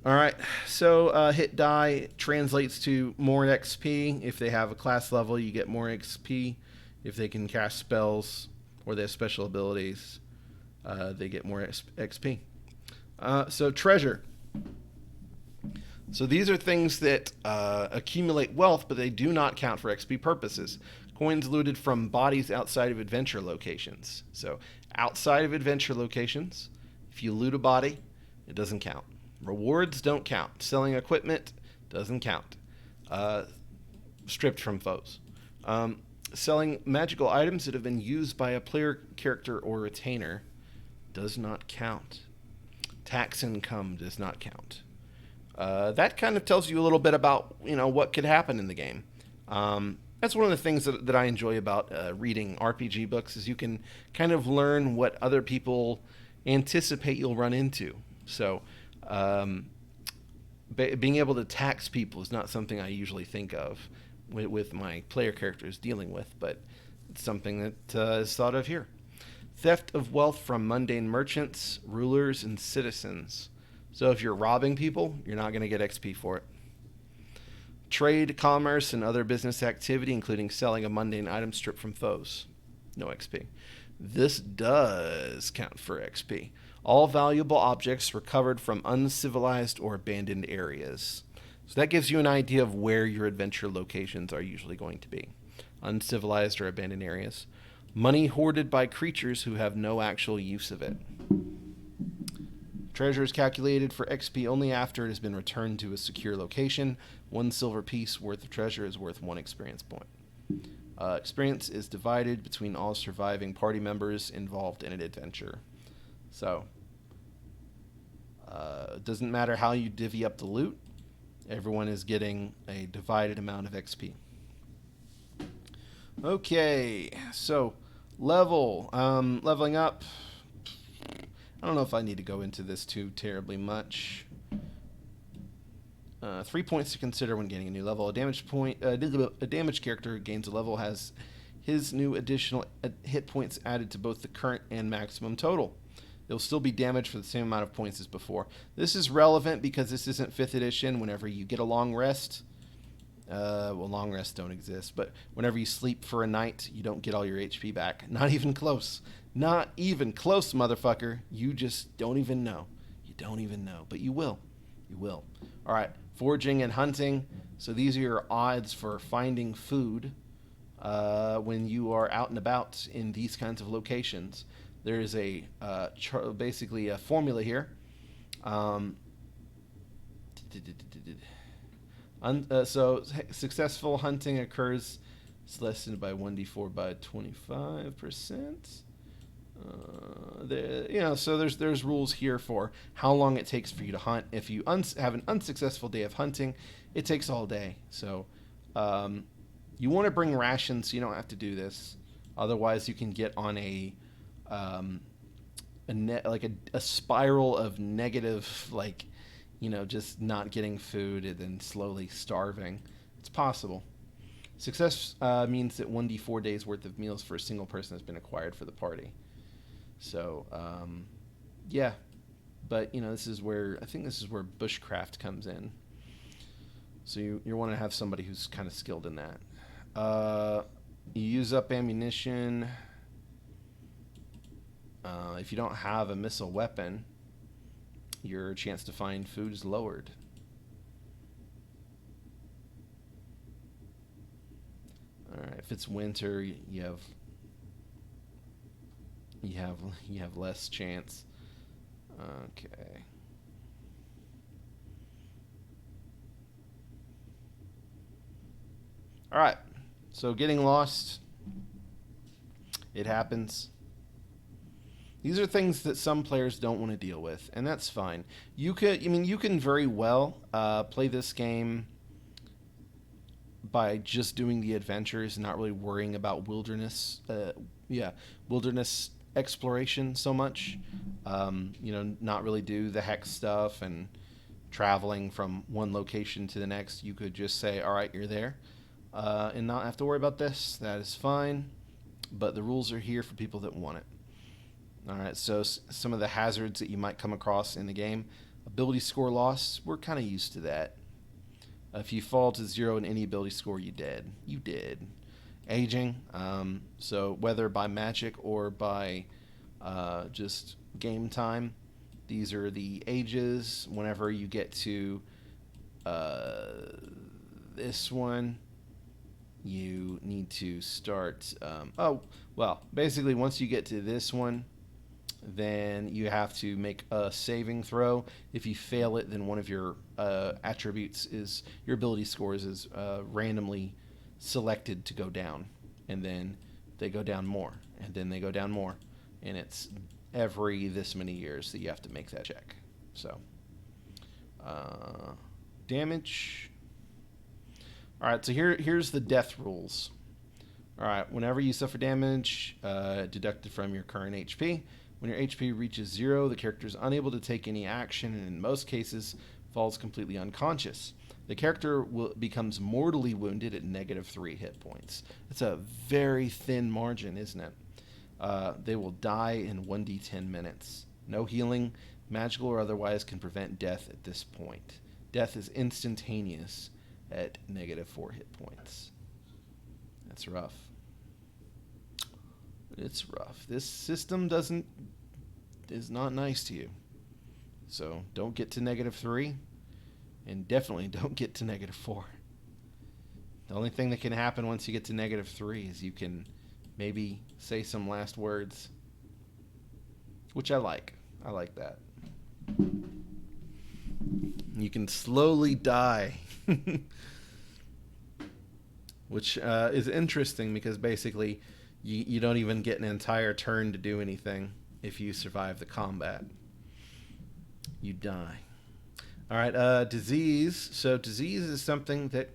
Speaker 1: All right, so hit die translates to more XP. If they have a class level, you get more XP. If they can cast spells or they have special abilities, they get more XP. So treasure. So these are things that accumulate wealth, but they do not count for XP purposes. Coins looted from bodies outside of adventure locations. So outside of adventure locations, if you loot a body, it doesn't count. Rewards don't count. Selling equipment doesn't count. Stripped from foes. Selling magical items that have been used by a player character or retainer does not count. Tax income does not count. That kind of tells you a little bit about what could happen in the game. That's one of the things that I enjoy about reading RPG books is you can kind of learn what other people anticipate you'll run into. So being able to tax people is not something I usually think of with my player characters dealing with, but it's something that is thought of here. Theft of wealth from mundane merchants, rulers, and citizens. So if you're robbing people, you're not going to get XP for it. Trade, commerce, and other business activity, including selling a mundane item stripped from foes. No XP. This does count for XP. All valuable objects recovered from uncivilized or abandoned areas. So that gives you an idea of where your adventure locations are usually going to be. Uncivilized or abandoned areas. Money hoarded by creatures who have no actual use of it. Treasure is calculated for XP only after it has been returned to a secure location. 1 silver piece worth of treasure is worth 1 experience point. Experience is divided between all surviving party members involved in an adventure. So, it doesn't matter how you divvy up the loot. Everyone is getting a divided amount of XP. Okay, so leveling up. I don't know if I need to go into this too terribly much. 3 points to consider when gaining a new level. A damage character gains a level has his new additional hit points added to both the current and maximum total. It will still be damaged for the same amount of points as before. This is relevant because this isn't 5th edition. Whenever you get a long rest, long rests don't exist, but whenever you sleep for a night, you don't get all your HP back. Not even close. Not even close, motherfucker. You just don't even know. You don't even know, but you will. You will. All right, foraging and hunting. So these are your odds for finding food when you are out and about in these kinds of locations. There is basically a formula here. So successful hunting occurs. It's lessened by 1d4 by 25%. So there's rules here for how long it takes for you to hunt. If you have an unsuccessful day of hunting, it takes all day. So you want to bring rations so you don't have to do this. Otherwise, you can get on a spiral of negative, just not getting food and then slowly starving. It's possible. Success means that 1d4 days worth of meals for a single person has been acquired for the party. So, yeah. But, this is where bushcraft comes in. So you want to have somebody who's kind of skilled in that. You use up ammunition. If you don't have a missile weapon, your chance to find food is lowered. All right, if it's winter, you have less chance. Okay. All right. So getting lost, it happens. These are things that some players don't want to deal with, and that's fine. You can very well play this game by just doing the adventures and not really worrying about wilderness exploration so much. Not really do the hex stuff and traveling from one location to the next. You could just say, all right, you're there, and not have to worry about this. That is fine, but the rules are here for people that want it. All right, so some of the hazards that you might come across in the game. Ability score loss, we're kind of used to that. If you fall to 0 in any ability score, you did. Aging, so whether by magic or by just game time, these are the ages. Whenever you get to this one, you need to start... basically once you get to this one, then you have to make a saving throw. If you fail it, then one of your attributes is your ability scores is randomly selected to go down. and then they go down more, and then they go down more, and it's every this many years that you have to make that check. So, damage. All right, so here's the death rules. All right, whenever you suffer damage, deducted from your current HP. When your HP reaches 0, the character is unable to take any action, and in most cases, falls completely unconscious. The character becomes mortally wounded at -3 hit points. It's a very thin margin, isn't it? They will die in 1d10 minutes. No healing, magical or otherwise, can prevent death at this point. Death is instantaneous at -4 hit points. That's rough. It's rough. This system is not nice to you. So don't get to -3, and definitely don't get to -4. The only thing that can happen once you get to -3 is you can maybe say some last words, which I like. I like that. You can slowly die, which is interesting because basically you don't even get an entire turn to do anything if you survive the combat. You die. All right, disease. So disease is something that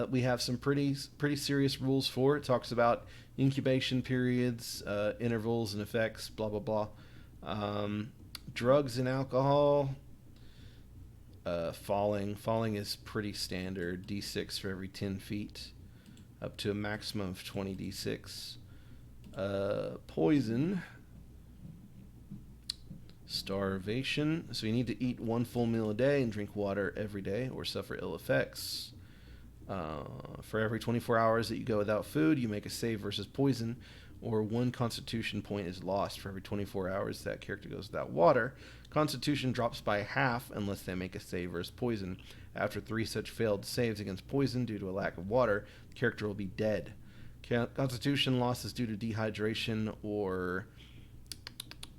Speaker 1: we have some pretty serious rules for. It talks about incubation periods, intervals and effects, blah, blah, blah. Drugs and alcohol. Falling. Falling is pretty standard. D6 for every 10 feet. Up to a maximum of 20 D6. Poison. Starvation. So you need to eat 1 full meal a day and drink water every day or suffer ill effects. For every 24 hours that you go without food, you make a save versus poison, or 1 constitution point is lost for every 24 hours that character goes without water. Constitution drops by half unless they make a save versus poison. After 3 such failed saves against poison due to a lack of water, the character will be dead. Constitution losses due to dehydration or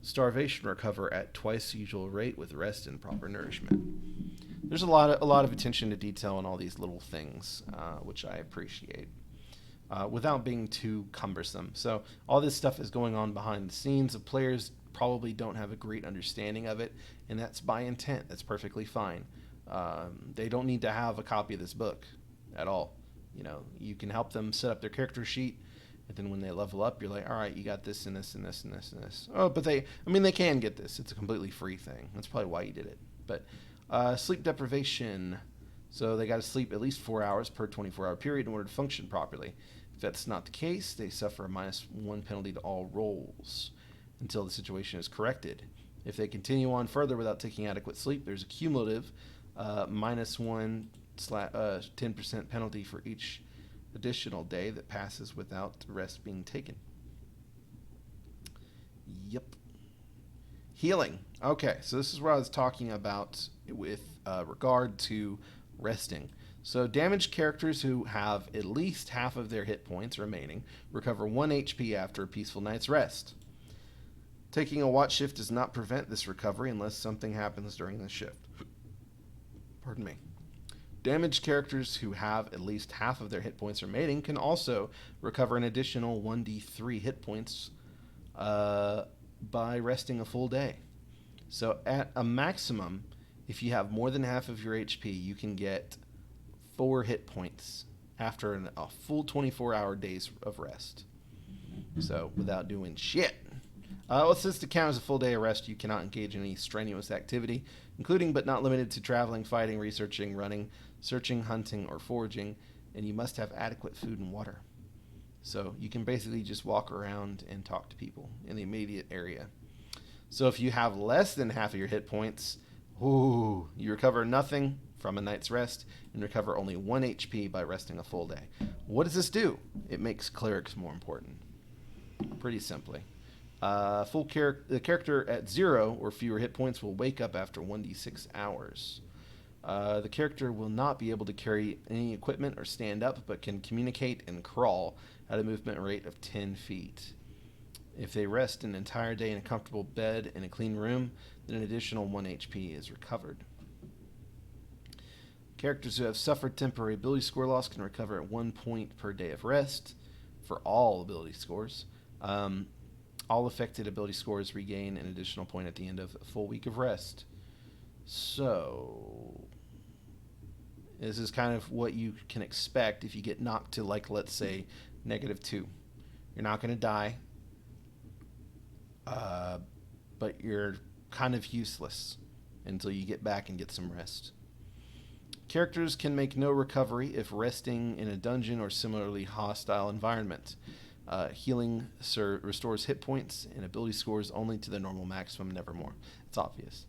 Speaker 1: starvation recover at twice the usual rate with rest and proper nourishment. There's a lot of attention to detail in all these little things, which I appreciate, without being too cumbersome. So all this stuff is going on behind the scenes. The players probably don't have a great understanding of it, and that's by intent. That's perfectly fine. They don't need to have a copy of this book at all. You know, you can help them set up their character sheet, and then when they level up, you're like, all right, you got this and this and this and this and this. Oh, but they can get this. It's a completely free thing. That's probably why you did it. But sleep deprivation. So they got to sleep at least 4 hours per 24-hour period in order to function properly. If that's not the case, they suffer a -1 penalty to all rolls until the situation is corrected. If they continue on further without taking adequate sleep, there's a cumulative -1 10% penalty for each additional day that passes without rest being taken. Yep. Healing. Okay, so this is what I was talking about with regard to resting. So damaged characters who have at least half of their hit points remaining recover 1 HP after a peaceful night's rest. Taking a watch shift does not prevent this recovery unless something happens during the shift. Pardon me. Damaged characters who have at least half of their hit points remaining can also recover an additional 1d3 hit points by resting a full day. So at a maximum, if you have more than half of your HP, you can get 4 hit points after a full 24-hour days of rest. So without doing shit. Since to count as a full day of rest, you cannot engage in any strenuous activity, including but not limited to traveling, fighting, researching, running, searching, hunting, or foraging, and you must have adequate food and water. So you can basically just walk around and talk to people in the immediate area. So if you have less than half of your hit points, you recover nothing from a night's rest and recover only 1 HP by resting a full day. What does this do? It makes clerics more important. Pretty simply. The character at 0 or fewer hit points will wake up after 1d6 hours. The character will not be able to carry any equipment or stand up, but can communicate and crawl at a movement rate of 10 feet. If they rest an entire day in a comfortable bed in a clean room, then an additional 1 HP is recovered. Characters who have suffered temporary ability score loss can recover at 1 point per day of rest. for all ability scores. All affected ability scores regain an additional point at the end of a full week of rest. So this is kind of what you can expect if you get knocked to, like, let's say, -2. You're not going to die, but you're kind of useless until you get back and get some rest. Characters can make no recovery if resting in a dungeon or similarly hostile environment. Healing restores hit points and ability scores only to the normal maximum, never more. It's obvious.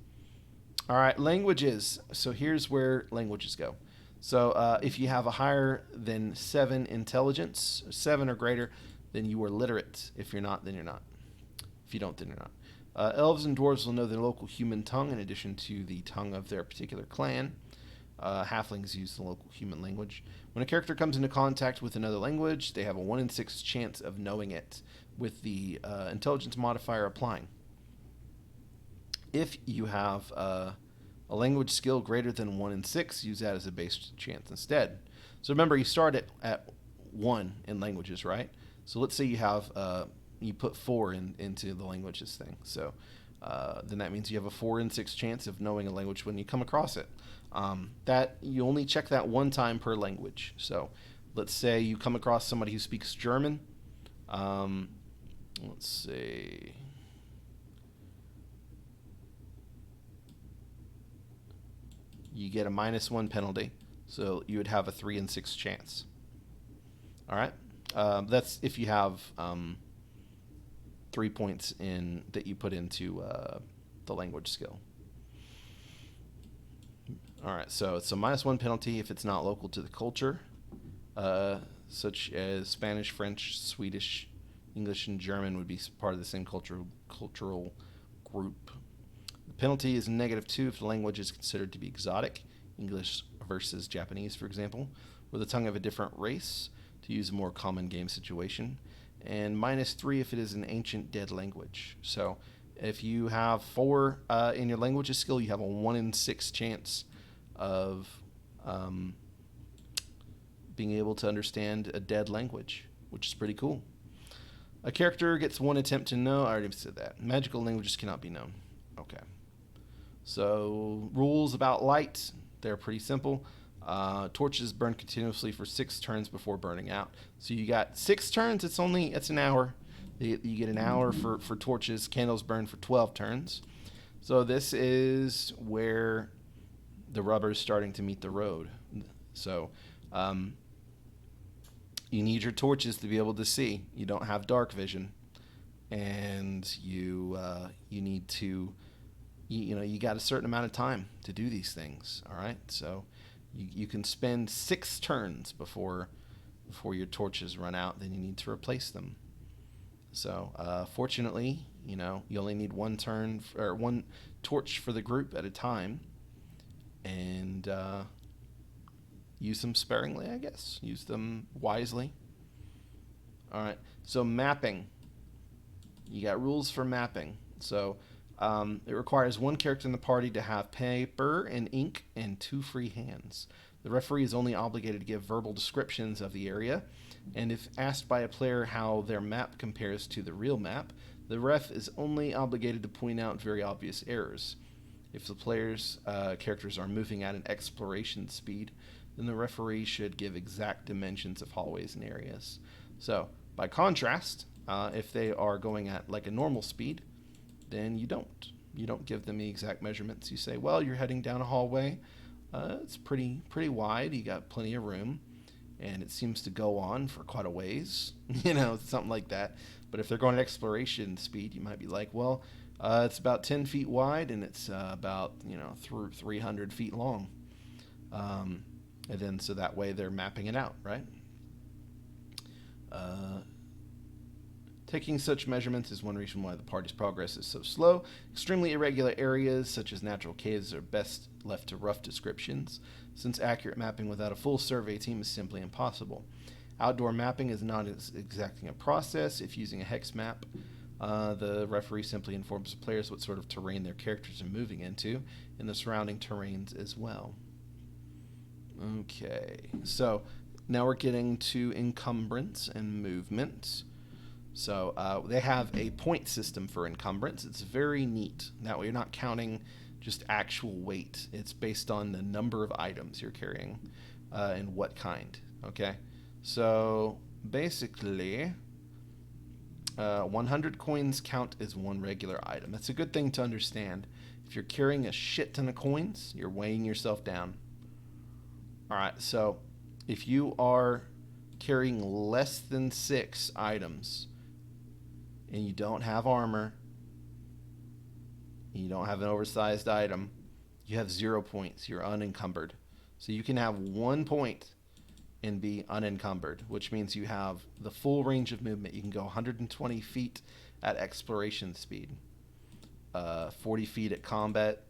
Speaker 1: All right, languages. So here's where languages go. So if you have a higher than 7 intelligence, 7 or greater, then you are literate. If you're not, then you're not. If you don't, then you're not. Elves and dwarves will know their local human tongue in addition to the tongue of their particular clan. Halflings use the local human language. When a character comes into contact with another language, they have a 1 in 6 chance of knowing it, with the intelligence modifier applying. If you have a language skill greater than 1 in 6, use that as a base chance instead. So remember, you start at 1 in languages, right? So let's say you have you put 4 into the languages thing. So then that means you have a 4 in 6 chance of knowing a language when you come across it. That you only check that one time per language. So let's say you come across somebody who speaks German. Let's see. You get a -1 penalty. So you would have a 3 in 6 chance. All right. That's if you have 3 points in that you put into the language skill. All right, so it's a -1 penalty if it's not local to the culture, such as Spanish, French, Swedish, English, and German would be part of the same cultural group. The penalty is -2 if the language is considered to be exotic, English versus Japanese, for example, or the tongue of a different race, to use a more common game situation, and -3 if it is an ancient dead language. So if you have 4 in your languages skill, you have a 1 in 6 chance of being able to understand a dead language, which is pretty cool. A character gets 1 attempt to know. I already said that. Magical languages cannot be known. Okay. So rules about light, they're pretty simple. Torches burn continuously for 6 turns before burning out. So you got 6 turns. It's an hour. You get an hour for torches. Candles burn for 12 turns. So this is where the rubber is starting to meet the road. So you need your torches to be able to see. You don't have dark vision, and you need to you got a certain amount of time to do these things. All right, so you can spend 6 turns before your torches run out. Then you need to replace them. So fortunately, you only need 1 turn or 1 torch for the group at a time, and use them sparingly, I guess. Use them wisely. All right. So mapping. You got rules for mapping. So it requires 1 character in the party to have paper and ink and 2 free hands. The referee is only obligated to give verbal descriptions of the area, and if asked by a player how their map compares to the real map, the ref is only obligated to point out very obvious errors. If the player's characters are moving at an exploration speed, then the referee should give exact dimensions of hallways and areas. So, by contrast, if they are going at like a normal speed, then you don't give them the exact measurements. You say, well, you're heading down a hallway. It's pretty wide. You got plenty of room, and it seems to go on for quite a ways. Something like that. But if they're going at exploration speed, you might be like, well, it's about 10 feet wide, and it's about 300 feet long. And then so that way they're mapping it out, right? Taking such measurements is one reason why the party's progress is so slow. Extremely irregular areas, such as natural caves, are best left to rough descriptions, since accurate mapping without a full survey team is simply impossible. Outdoor mapping is not as exacting a process. If using a hex map, the referee simply informs the players what sort of terrain their characters are moving into, and the surrounding terrains as well. Okay, so Now we're getting to encumbrance and movement. So they have a point system for encumbrance. It's very neat. That way you're not counting just actual weight. It's based on the number of items you're carrying and what kind. Okay, so basically 100 coins count as one regular item. That's a good thing to understand. If you're carrying a shit ton of coins, you're weighing yourself down. Alright, so if you are carrying less than 6 items and you don't have armor, and you don't have an oversized item, you have 0 points. You're unencumbered. So you can have 1 point and be unencumbered, which means you have the full range of movement. You can go 120 feet at exploration speed, 40 feet at combat,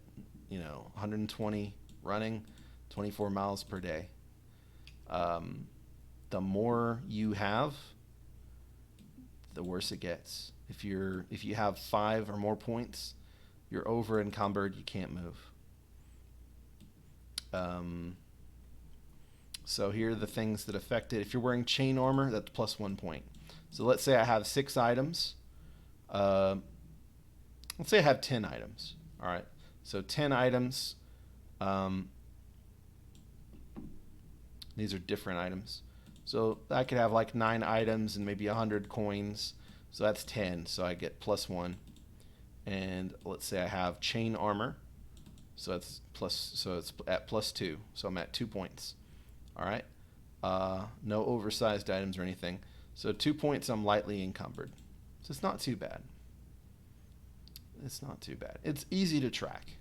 Speaker 1: 120 running, 24 miles per day. The more you have, the worse it gets. If you have 5 or more points, you're over encumbered. You can't move. So here are the things that affect it. If you're wearing chain armor, that's plus 1 point. So let's say I have 6 items. Let's say I have 10 items. All right. So 10 items. These are different items. So I could have like 9 items and maybe 100 coins. So that's 10. So I get plus 1. And let's say I have chain armor. So it's at plus 2. So I'm at 2 points. All right. No oversized items or anything. So 2 points, I'm lightly encumbered. So it's not too bad. It's not too bad. It's easy to track.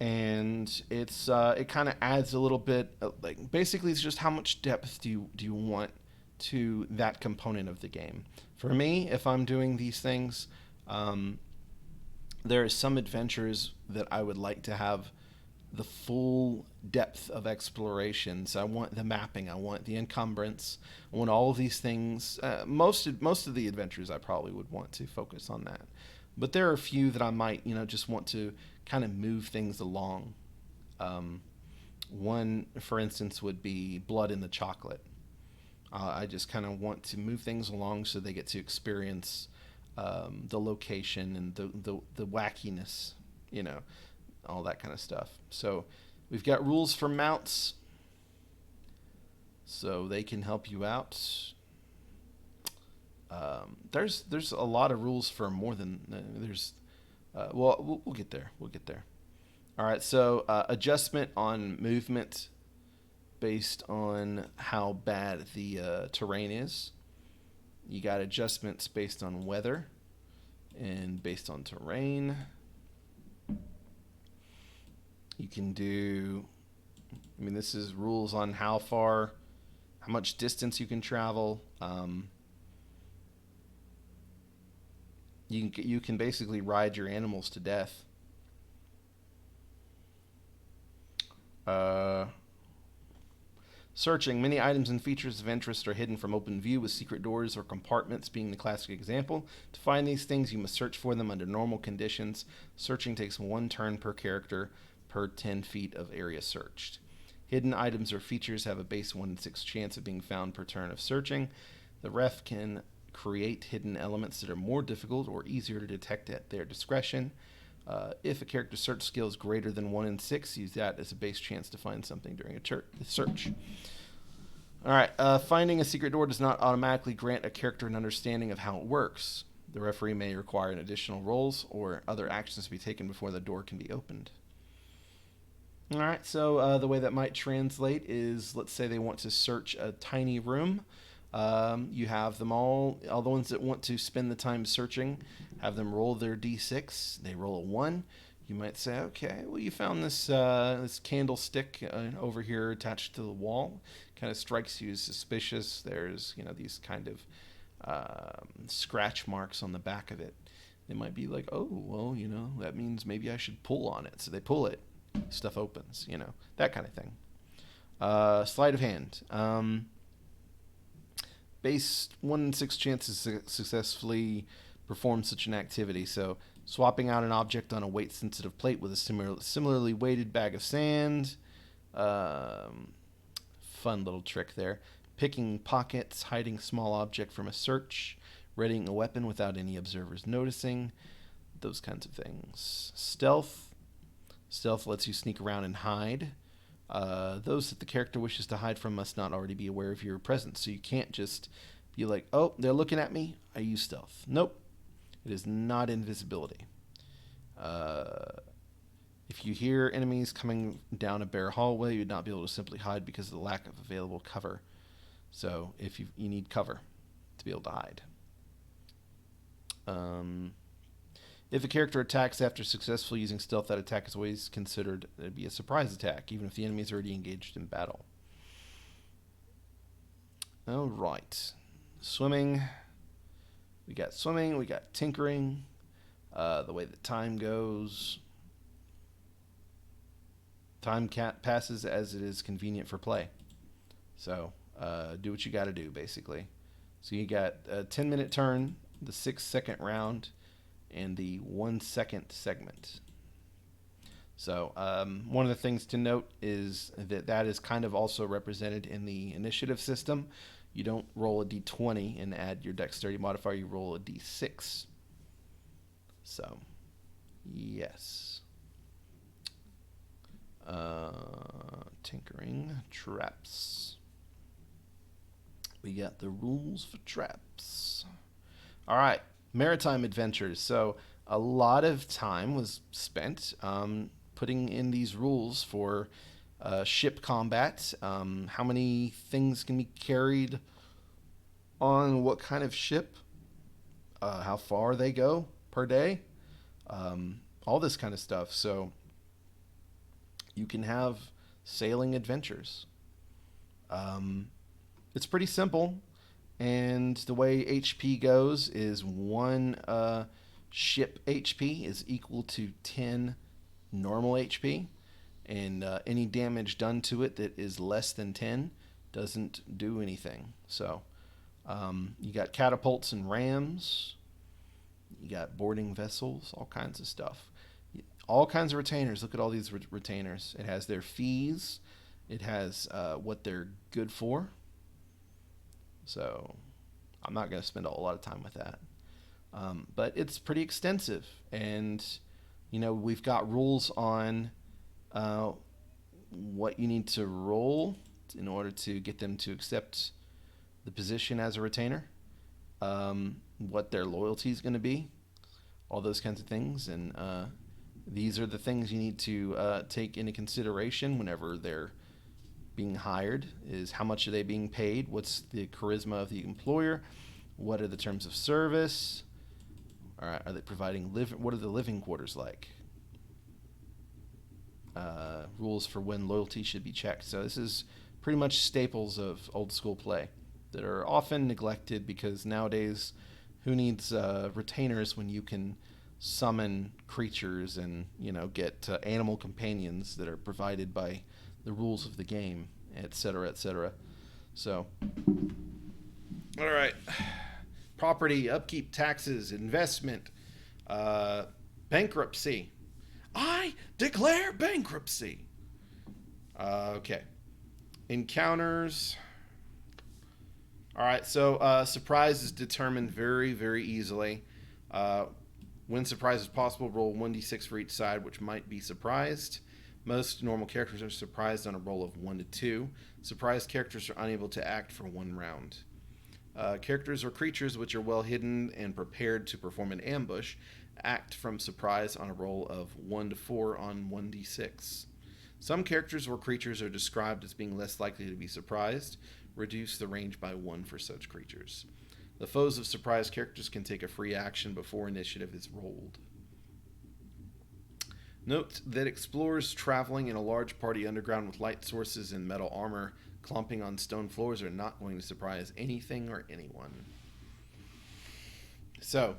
Speaker 1: And it kind of adds a little bit like basically it's just how much depth do you want to that component of the game. For me, if I'm doing these things, there are some adventures that I would like to have the full depth of exploration. So I want the mapping, I want the encumbrance, I want all of these things. Most of the adventures I probably would want to focus on that. But there are a few that I might, just want to kind of move things along. One, for instance, would be Blood in the Chocolate. I just kind of want to move things along so they get to experience the location and the wackiness, all that kind of stuff. So we've got rules for mounts, so they can help you out. There's a lot of rules for more than we'll get there. All right, so adjustment on movement based on how bad the terrain is. You got adjustments based on weather and based on terrain. You can do, this is rules on how much distance you can travel. You can basically ride your animals to death. Searching. Many items and features of interest are hidden from open view, with secret doors or compartments being the classic example. To find these things, you must search for them under normal conditions. Searching takes 1 turn per character per 10 feet of area searched. Hidden items or features have a base 1 in 6 chance of being found per turn of searching. The ref can create hidden elements that are more difficult or easier to detect at their discretion. If a character's search skill is greater than 1 in 6, use that as a base chance to find something during a search. All right, finding a secret door does not automatically grant a character an understanding of how it works. The referee may require an additional rolls or other actions to be taken before the door can be opened. All right, so the way that might translate is, let's say they want to search a tiny room. You have them all the ones that want to spend the time searching, have them roll their d6. They roll a 1. You might say, okay, well, you found this candlestick over here attached to the wall. Kind of strikes you as suspicious. There's, these kind of scratch marks on the back of it. They might be like, oh, well, that means maybe I should pull on it. So they pull it. Stuff opens, that kind of thing. Sleight of hand. Base 1 in 6 chances to successfully perform such an activity. So swapping out an object on a weight-sensitive plate with a similarly weighted bag of sand. Fun little trick there. Picking pockets, hiding small object from a search, readying a weapon without any observers noticing, those kinds of things. Stealth. Stealth lets you sneak around and hide. Those that the character wishes to hide from must not already be aware of your presence. So you can't just be like, oh, they're looking at me, I use stealth. Nope. It is not invisibility. If you hear enemies coming down a bare hallway, you would not be able to simply hide because of the lack of available cover. So if you need cover to be able to hide. If a character attacks after successfully using stealth, that attack is always considered to be a surprise attack, even if the enemy is already engaged in battle. All right. Swimming. We got tinkering. The way that time goes. Time passes as it is convenient for play. So do what you got to do, basically. So you got a 10-minute turn, the 6-second round, and the 1-second segment. So one of the things to note is that is kind of also represented in the initiative system. You don't roll a d20 and add your dexterity modifier. You roll a d6. So, yes. Tinkering, traps. We got the rules for traps. All right, Maritime adventures. So a lot of time was spent putting in these rules for ship combat. How many things can be carried on what kind of ship? How far they go per day? All this kind of stuff. So you can have sailing adventures. It's pretty simple, and the way HP goes is one ship HP is equal to 10 normal HP, and any damage done to it that is less than 10 doesn't do anything. So you got catapults and rams, you got boarding vessels, all kinds of stuff. All kinds of retainers. Look at all these retainers. It has their fees. It has what they're good for. So I'm not going to spend a whole lot of time with that. But it's pretty extensive. And, we've got rules on what you need to roll in order to get them to accept the position as a retainer, what their loyalty is going to be, all those kinds of things. And these are the things you need to take into consideration whenever they're being hired. Is how much are they being paid? What's the charisma of the employer? What are the terms of service? All right, are they providing what are the living quarters like? Rules for when loyalty should be checked. So this is pretty much staples of old school play that are often neglected because nowadays who needs retainers when you can summon creatures and get animal companions that are provided by the rules of the game, etc., etc. So, all right, property, upkeep, taxes, investment, bankruptcy. I declare bankruptcy. Okay, encounters. All right, so surprise is determined very, very easily. When surprise is possible, roll 1d6 for each side, which might be surprised. Most normal characters are surprised on a roll of 1 to 2. Surprised characters are unable to act for 1 round. Characters or creatures which are well hidden and prepared to perform an ambush act from surprise on a roll of 1 to 4 on 1d6. Some characters or creatures are described as being less likely to be surprised. Reduce the range by 1 for such creatures. The foes of surprised characters can take a free action before initiative is rolled. Note that explorers traveling in a large party underground with light sources and metal armor clomping on stone floors are not going to surprise anything or anyone. So,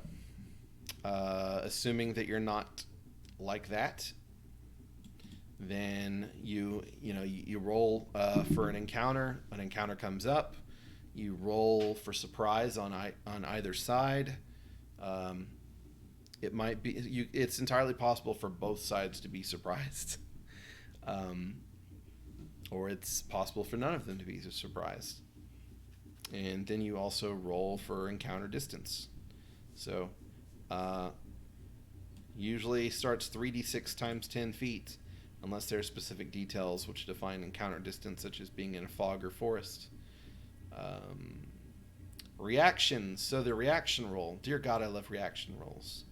Speaker 1: assuming that you're not like that, then you roll for an encounter. An encounter comes up. You roll for surprise on either side. It might be it's entirely possible for both sides to be surprised. or it's possible for none of them to be surprised. And then you also roll for encounter distance. So usually starts 3d6 times 10 feet, unless there are specific details which define encounter distance, such as being in a fog or forest. Reactions. So the reaction roll. Dear God, I love reaction rolls.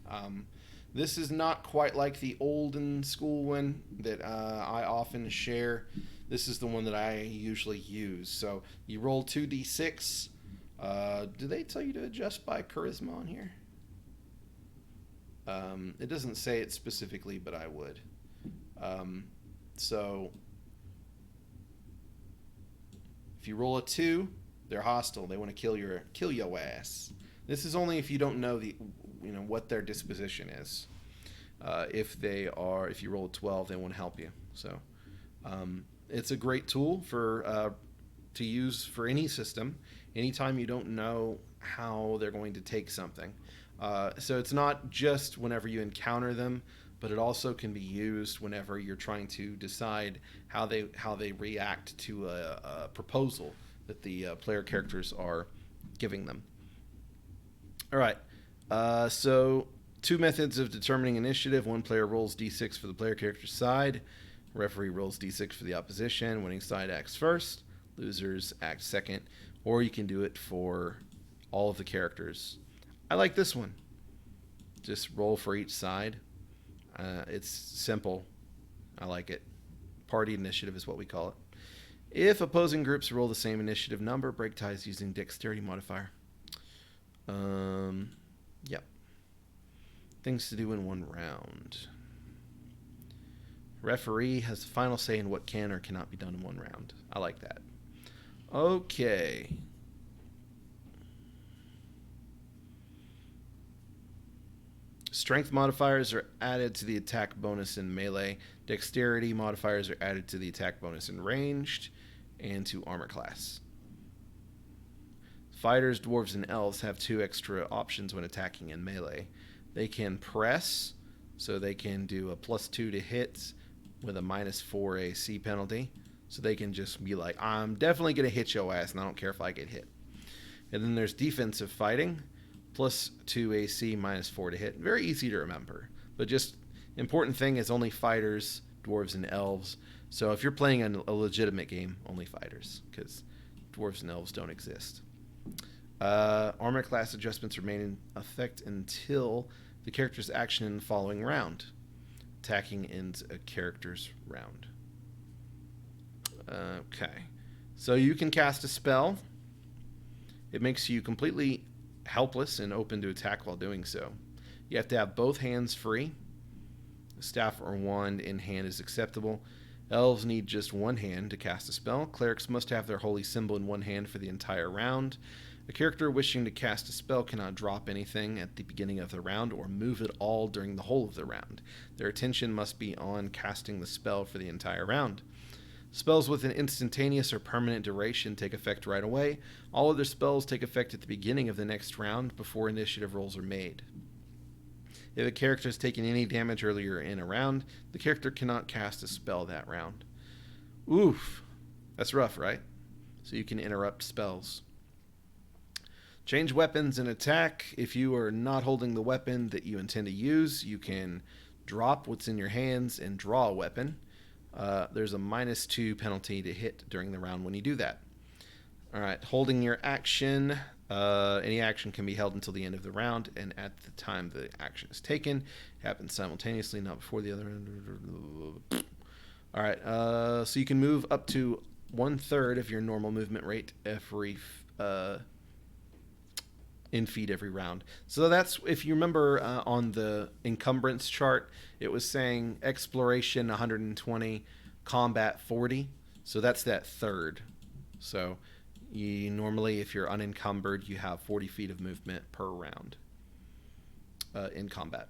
Speaker 1: This is not quite like the olden school one that I often share. This is the one that I usually use. So you roll 2d6. Do they tell you to adjust by charisma on here? It doesn't say it specifically, but I would. So if you roll a 2, they're hostile. They want to kill your ass. This is only if you don't know what their disposition is. If you roll a 12, they want to help you. So it's a great tool to use for any system. Anytime you don't know how they're going to take something. So it's not just whenever you encounter them, but it also can be used whenever you're trying to decide how they react to a proposal that the player characters are giving them. All right. So 2 methods of determining initiative. One player rolls d6 for the player character's side. Referee rolls d6 for the opposition. Winning side acts first. Losers act second. Or you can do it for all of the characters. I like this one. Just roll for each side. It's simple. I like it. Party initiative is what we call it. If opposing groups roll the same initiative number, break ties using dexterity modifier. Yep. Things to do in one round. Referee has the final say in what can or cannot be done in one round. I like that. Okay. Strength modifiers are added to the attack bonus in melee. Dexterity modifiers are added to the attack bonus in ranged and to armor class. Fighters, dwarves, and elves have 2 extra options when attacking in melee. They can press, so they can do a +2 to hit with a -4 AC penalty. So they can just be like, I'm definitely going to hit your ass, and I don't care if I get hit. And then there's defensive fighting, +2 AC, -4 to hit. Very easy to remember. But just important thing is only fighters, dwarves, and elves. So if you're playing a legitimate game, only fighters, because dwarves and elves don't exist. Armor class adjustments remain in effect until the character's action in the following round. Attacking ends a character's round. Okay. So you can cast a spell. It makes you completely helpless and open to attack while doing so. You have to have both hands free. A staff or wand in hand is acceptable. Elves need just one hand to cast a spell. Clerics must have their holy symbol in one hand for the entire round. A character wishing to cast a spell cannot drop anything at the beginning of the round or move at all during the whole of the round. Their attention must be on casting the spell for the entire round. Spells with an instantaneous or permanent duration take effect right away. All other spells take effect at the beginning of the next round before initiative rolls are made. If a character has taken any damage earlier in a round, the character cannot cast a spell that round. Oof. That's rough, right? So you can interrupt spells. Change weapons and attack. If you are not holding the weapon that you intend to use, you can drop what's in your hands and draw a weapon. There's a -2 penalty to hit during the round when you do that. All right, holding your action. Any action can be held until the end of the round, and at the time the action is taken, it happens simultaneously, not before the other. All right, so you can move up to 1/3 of your normal movement rate every in feet every round. So that's, if you remember on the Encumbrance chart, it was saying exploration 120, combat 40. So that's that third. So you normally, if you're unencumbered, you have 40 feet of movement per round in combat.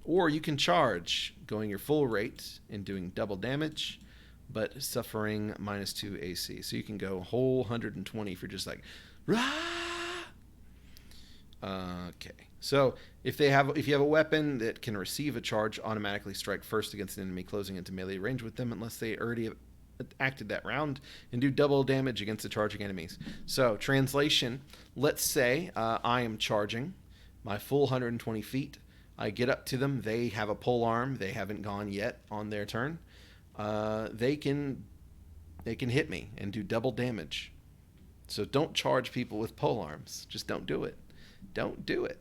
Speaker 1: Or you can charge, going your full rate and doing double damage, but suffering -2 AC. So you can go a whole 120 if you're just like, rah! Okay. So if you have a weapon that can receive a charge, automatically strike first against an enemy closing into melee range with them, unless they already acted that round and do double damage against the charging enemies. So, translation, let's say I am charging my full 120 feet. I get up to them. They have a pole arm. They haven't gone yet on their turn. They can hit me and do double damage. So don't charge people with pole arms. Just don't do it. Don't do it.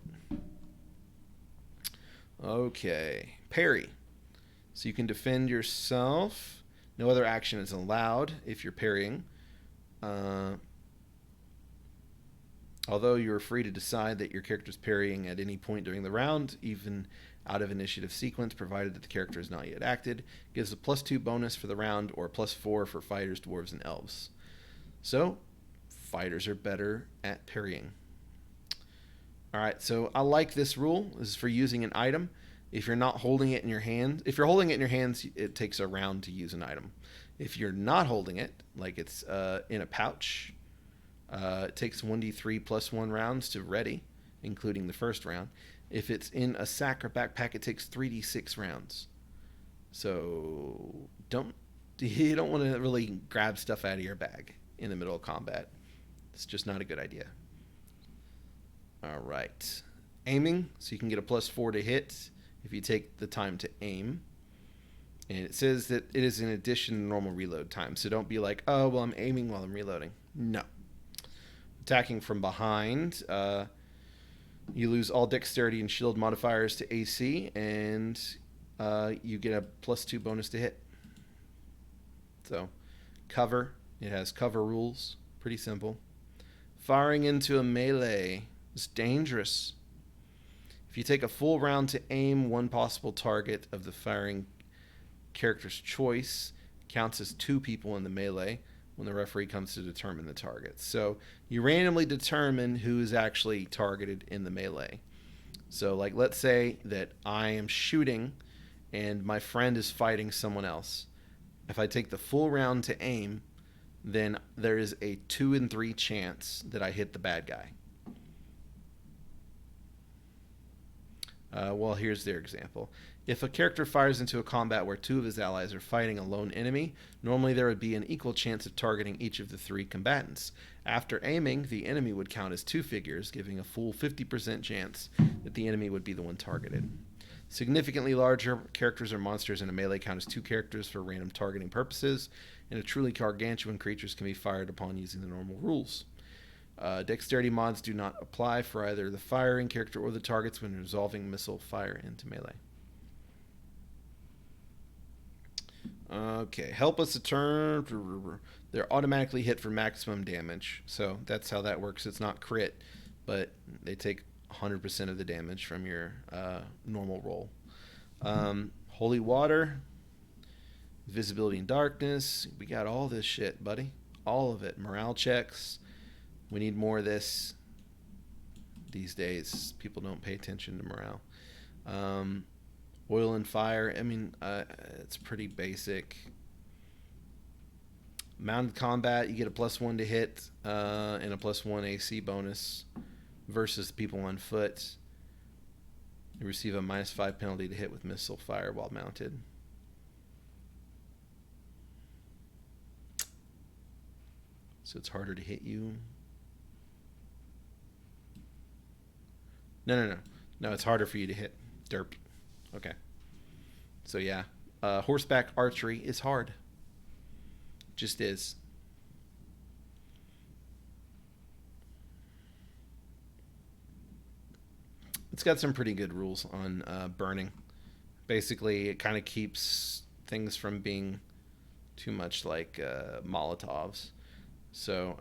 Speaker 1: Okay. Parry. So you can defend yourself. No other action is allowed if you're parrying. Although you're free to decide that your character is parrying at any point during the round, even out of initiative sequence, provided that the character is not yet acted, gives a +2 bonus for the round or +4 for fighters, dwarves, and elves. So, fighters are better at parrying. Alright, so I like this rule. This is for using an item. If you're not holding it in your hand, if you're holding it in your hands, it takes a round to use an item. If you're not holding it, like it's in a pouch, it takes 1d3 +1 rounds to ready, including the first round. If it's in a sack or backpack, it takes 3d6 rounds. So you don't want to really grab stuff out of your bag in the middle of combat. It's just not a good idea. All right. Aiming, so you can get a +4 to hit if you take the time to aim. And it says that it is in addition to normal reload time. So don't be like, oh, well, I'm aiming while I'm reloading. No. Attacking from behind, you lose all dexterity and shield modifiers to AC, and you get a +2 bonus to hit. So, cover. It has cover rules. Pretty simple. Firing into a melee is dangerous. If you take a full round to aim one possible target of the firing character's choice, counts as 2 people in the melee when the referee comes to determine the target. So you randomly determine who is actually targeted in the melee. So like, let's say that I am shooting and my friend is fighting someone else. If I take the full round to aim, then there is a 2 in 3 chance that I hit the bad guy. Well, here's their example. If a character fires into a combat where 2 of his allies are fighting a lone enemy, normally there would be an equal chance of targeting each of the 3 combatants. After aiming, the enemy would count as 2 figures, giving a full 50% chance that the enemy would be the one targeted. Significantly larger characters or monsters in a melee count as 2 characters for random targeting purposes, and a truly gargantuan creatures can be fired upon using the normal rules. Dexterity mods do not apply for either the firing character or the targets when resolving missile fire into melee. Okay, help us a turn. They're automatically hit for maximum damage. So that's how that works. It's not crit, but they take 100% of the damage from your normal roll. Holy water, visibility in darkness. We got all this shit, buddy. All of it. Morale checks. We need more of this these days. People don't pay attention to morale. Oil and fire. I mean, it's pretty basic. Mounted combat, you get a +1 to hit and a +1 AC bonus versus people on foot. You receive a -5 penalty to hit with missile fire while mounted. So it's harder to hit you. No, it's harder for you to hit. Derp. Okay. So yeah, horseback archery is hard. Just is. It's got some pretty good rules on burning. Basically, it kind of keeps things from being too much like Molotovs. So,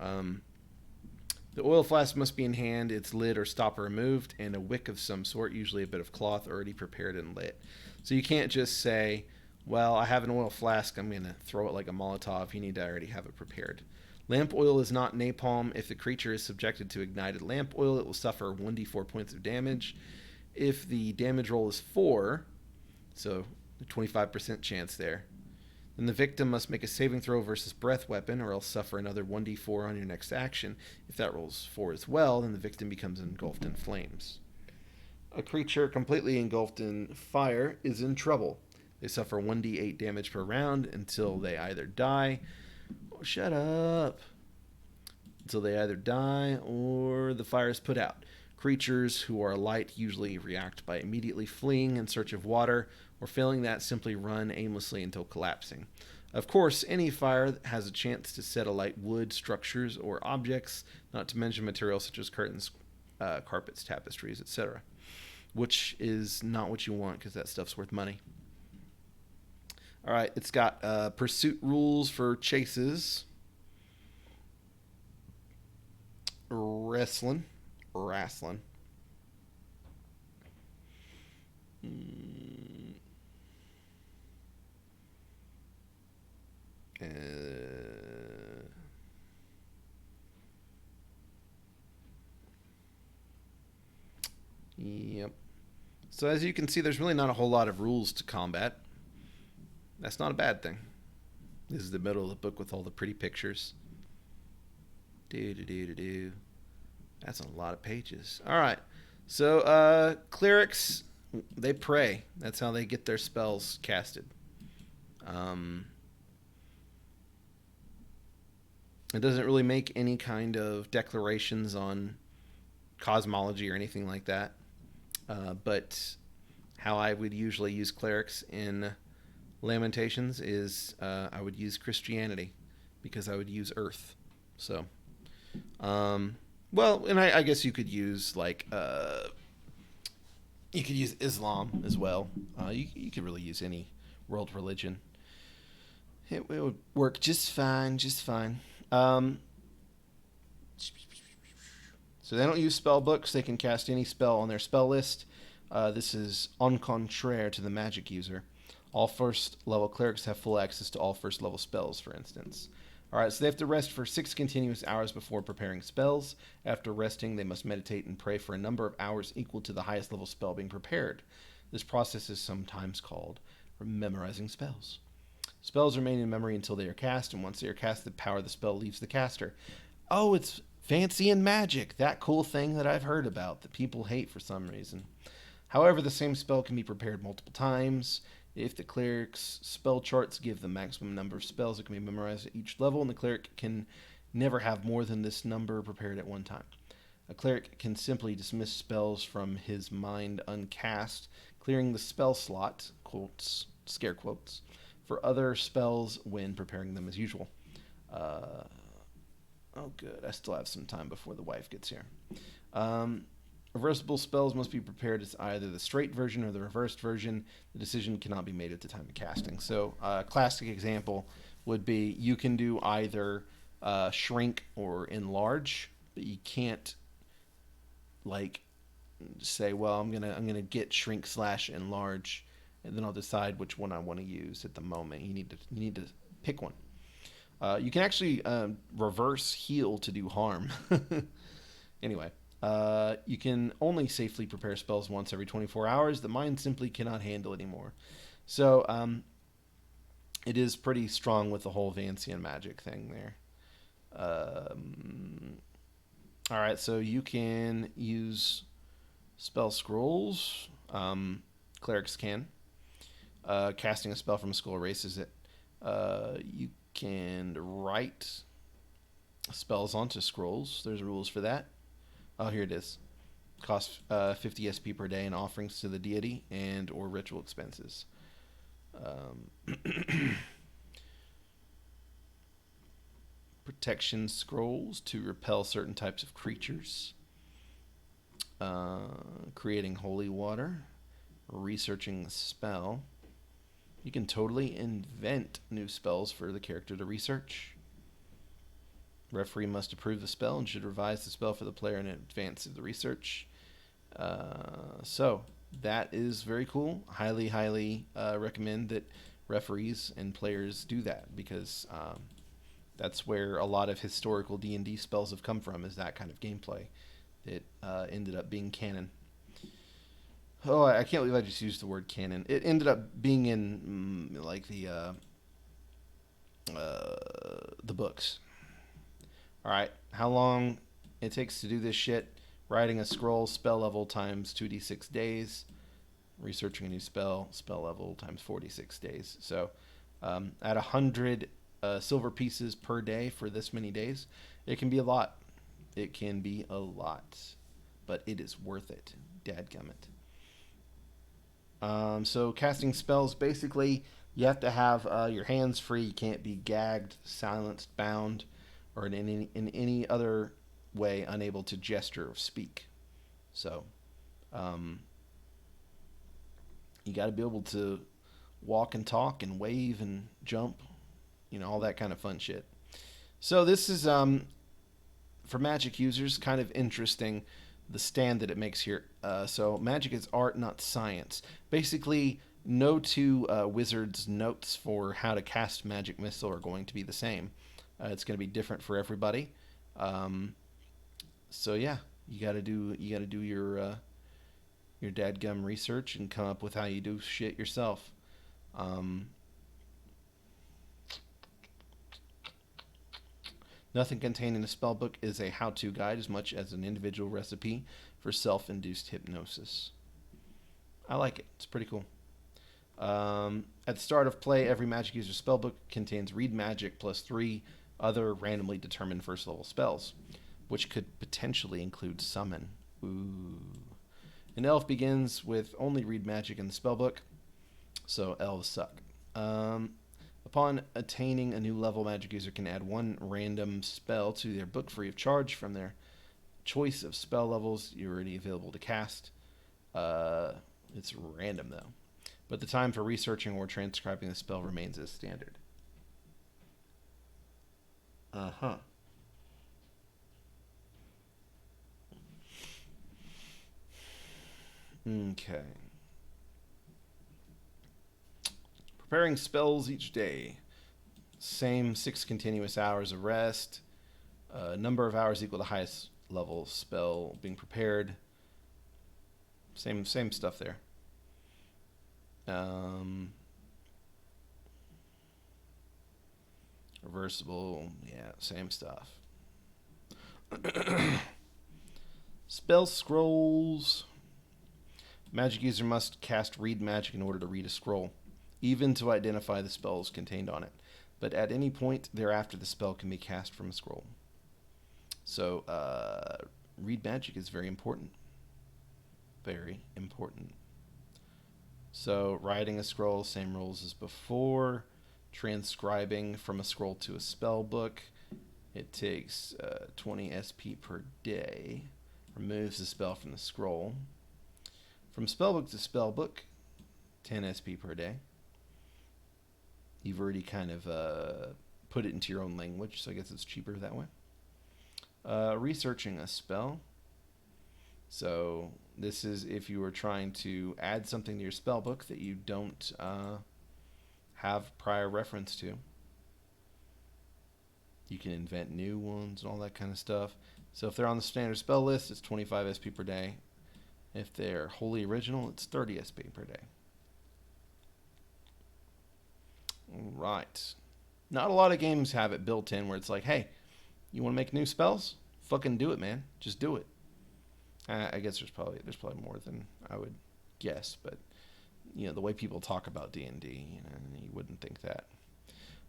Speaker 1: the oil flask must be in hand, its lid or stopper removed, and a wick of some sort, usually a bit of cloth, already prepared and lit. So you can't just say, well, I have an oil flask, I'm going to throw it like a Molotov. You need to already have it prepared. Lamp oil is not napalm. If the creature is subjected to ignited lamp oil, it will suffer 1d4 points of damage. If the damage roll is 4, so a 25% chance there, then the victim must make a saving throw versus breath weapon, or else suffer another 1d4 on your next action. If that rolls 4 as well, then the victim becomes engulfed in flames. A creature completely engulfed in fire is in trouble. They suffer 1d8 damage per round until they either die. Oh, shut up. Until they either die or the fire is put out. Creatures who are light usually react by immediately fleeing in search of water, or failing that, simply run aimlessly until collapsing. Of course, any fire has a chance to set alight wood, structures, or objects, not to mention materials such as curtains, carpets, tapestries, etc., which is not what you want because that stuff's worth money. All right, it's got pursuit rules for chases, wrestling. Yep. So as you can see, there's really not a whole lot of rules to combat. That's not a bad thing. This is the middle of the book with all the pretty pictures. That's a lot of pages. All right. So clerics, they pray. That's how they get their spells casted. It doesn't really make any kind of declarations on cosmology or anything like that. But how I would usually use clerics in Lamentations is I would use Christianity because I would use Earth. So, well, and I guess you could use like you could use Islam as well. You could really use any world religion. It would work just fine, just fine. So they don't use spell books. They can cast any spell on their spell list. This is en contraire to the magic user. All first level clerics have full access to all first level spells, for instance. Alright, so they have to rest for 6 continuous hours before preparing spells. After resting, they must meditate and pray for a number of hours equal to the highest level spell being prepared. This process is sometimes called memorizing spells. Spells remain in memory until they are cast, and once they are cast, the power of the spell leaves the caster. Oh, it's fancy and magic, that cool thing that I've heard about that people hate for some reason. However, the same spell can be prepared multiple times. If the cleric's spell charts give the maximum number of spells that can be memorized at each level, and the cleric can never have more than this number prepared at one time. A cleric can simply dismiss spells from his mind uncast, clearing the spell slot, quotes, scare quotes, for other spells when preparing them as usual. Oh, good. I still have some time before the wife gets here. Reversible spells must be prepared as either the straight version or the reversed version. The decision cannot be made at the time of casting. So a classic example would be you can do either shrink or enlarge, but you can't like say, well, I'm gonna get shrink / enlarge, and then I'll decide which one I want to use at the moment. You need to pick one. You can actually reverse heal to do harm. Anyway. You can only safely prepare spells once every 24 hours. The mind simply cannot handle anymore. So, it is pretty strong with the whole Vancian magic thing there. Alright, so you can use spell scrolls. Clerics can. Casting a spell from a scroll erases it. You can write spells onto scrolls. There's rules for that. Oh, here it is. Costs 50 SP per day in offerings to the deity and or ritual expenses. Protection scrolls to repel certain types of creatures. Creating holy water. Researching the spell. You can totally invent new spells for the character to research. Referee must approve the spell and should revise the spell for the player in advance of the research. So that is very cool. Highly recommend that referees and players do that because that's where a lot of historical D&D spells have come from, is that kind of gameplay that ended up being canon. Oh, I can't believe I just used the word canon. It ended up being in like the books. Alright, how long it takes to do this shit? Writing a scroll, spell level times 2d6 days. researching a new spell level times 46 days. So at 100 silver pieces per day for this many days, it can be a lot. It can be a lot, but it is worth it. Dadgummit. So casting spells, basically, you have to have your hands free. You can't be gagged, silenced, bound, or in any other way unable to gesture or speak. So you got to be able to walk and talk and wave and jump, all that kind of fun shit. So this is for magic users kind of interesting, the stand that it makes here. So magic is art, not science. Basically, no two wizards' notes for how to cast magic missile are going to be the same. It's going to be different for everybody. So yeah, you got to do your dadgum research and come up with how you do shit yourself. Nothing contained in a spellbook is a how-to guide as much as an individual recipe for self-induced hypnosis. I like it. It's pretty cool. At the start of play, every magic user spellbook contains read magic plus 3 other randomly determined first level spells, which could potentially include summon. Ooh. An elf begins with only read magic in the spellbook, so elves suck. Upon attaining a new level, magic user can add 1 random spell to their book free of charge from their choice of spell levels you're already available to cast. It's random though, but the time for researching or transcribing the spell remains as standard. Okay. Preparing spells each day. Same 6 continuous hours of rest. Number of hours equal to highest level spell being prepared. Same stuff there. Reversible, yeah, same stuff. Spell scrolls. Magic user must cast read magic in order to read a scroll, even to identify the spells contained on it. But at any point thereafter, the spell can be cast from a scroll. So, read magic is very important. Very important. So, writing a scroll, same rules as before. Transcribing from a scroll to a spell book. It takes 20 SP per day. Removes the spell from the scroll. From spellbook to spellbook, 10 SP per day. You've already kind of put it into your own language, so I guess it's cheaper that way. Researching a spell. So this is if you were trying to add something to your spellbook that you don't have prior reference to. You can invent new ones and all that kind of stuff. So if they're on the standard spell list, it's 25 SP per day. If they're wholly original, it's 30 SP per day. Right. Not a lot of games have it built in where it's like, hey, you want to make new spells? Fucking do it, man. Just do it. I guess there's probably more than I would guess, but the way people talk about D&D, you wouldn't think that.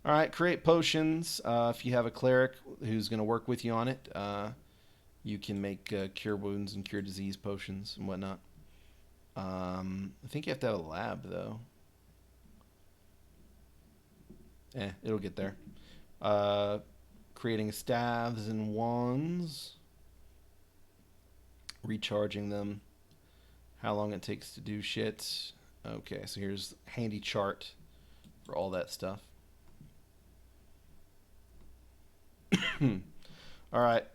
Speaker 1: All right, create potions. If you have a cleric who's going to work with you on it, you can make cure wounds and cure disease potions and whatnot. I think you have to have a lab, though. It'll get there. Creating staves and wands. Recharging them. How long it takes to do shit. Okay, so here's a handy chart for all that stuff. Alright.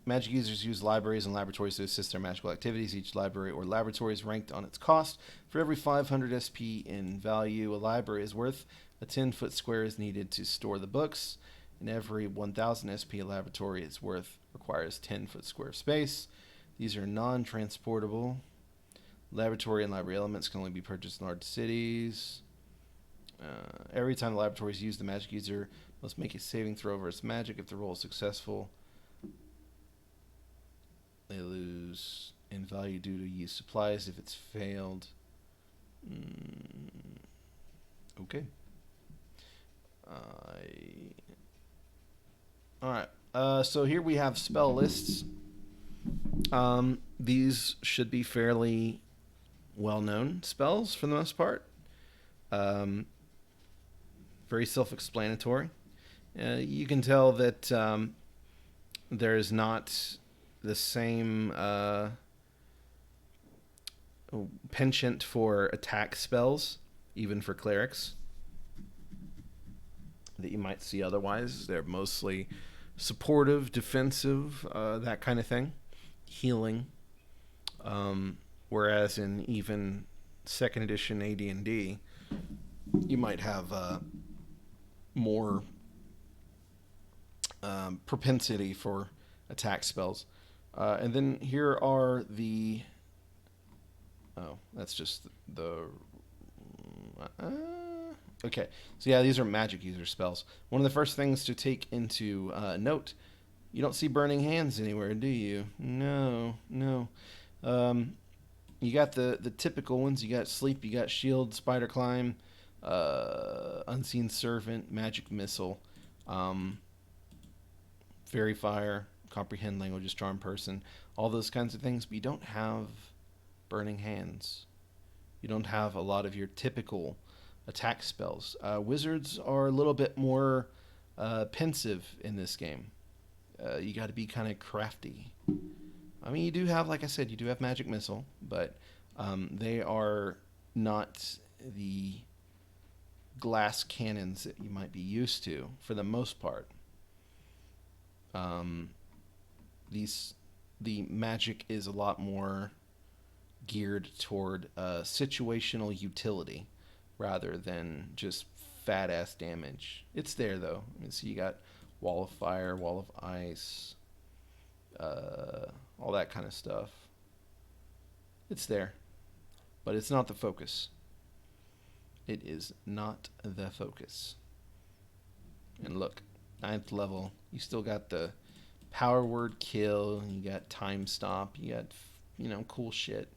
Speaker 1: Magic users use libraries and laboratories to assist their magical activities. Each library or laboratory is ranked on its cost. For every 500 SP in value a library is worth, a 10-foot square is needed to store the books. And every 1,000 SP a laboratory is worth requires 10-foot square space. These are non-transportable. Laboratory and library elements can only be purchased in large cities. Every time the laboratory is used, the magic user must make a saving throw over its magic. If the roll is successful, they lose in value due to used supplies. If it's failed, Okay. All right. So here we have spell lists. These should be fairly well-known spells for the most part. Very self-explanatory. You can tell that there's not the same penchant for attack spells, even for clerics, that you might see otherwise. They're mostly supportive, defensive, that kind of thing, healing. Whereas in even second edition AD&D, you might have more propensity for attack spells. And then here are the... Oh, that's just the... Okay, so yeah, these are magic user spells. One of the first things to take into note, you don't see burning hands anywhere, do you? No. You got the typical ones. You got sleep, you got shield, spider climb, unseen servant, magic missile, fairy fire, comprehend languages, charm person, all those kinds of things. But you don't have burning hands. You don't have a lot of your typical attack spells. Wizards are a little bit more pensive in this game. You got to be kind of crafty. I mean, you do have, like I said, you do have magic missile, but they are not the glass cannons that you might be used to for the most part. The magic is a lot more geared toward situational utility rather than just fat ass damage. It's there though. I mean, so you got wall of fire, wall of ice, all that kind of stuff. It's there, but it's not the focus. It is not the focus. And look, 9th level, you still got the power word kill, you got time stop, you got, cool shit.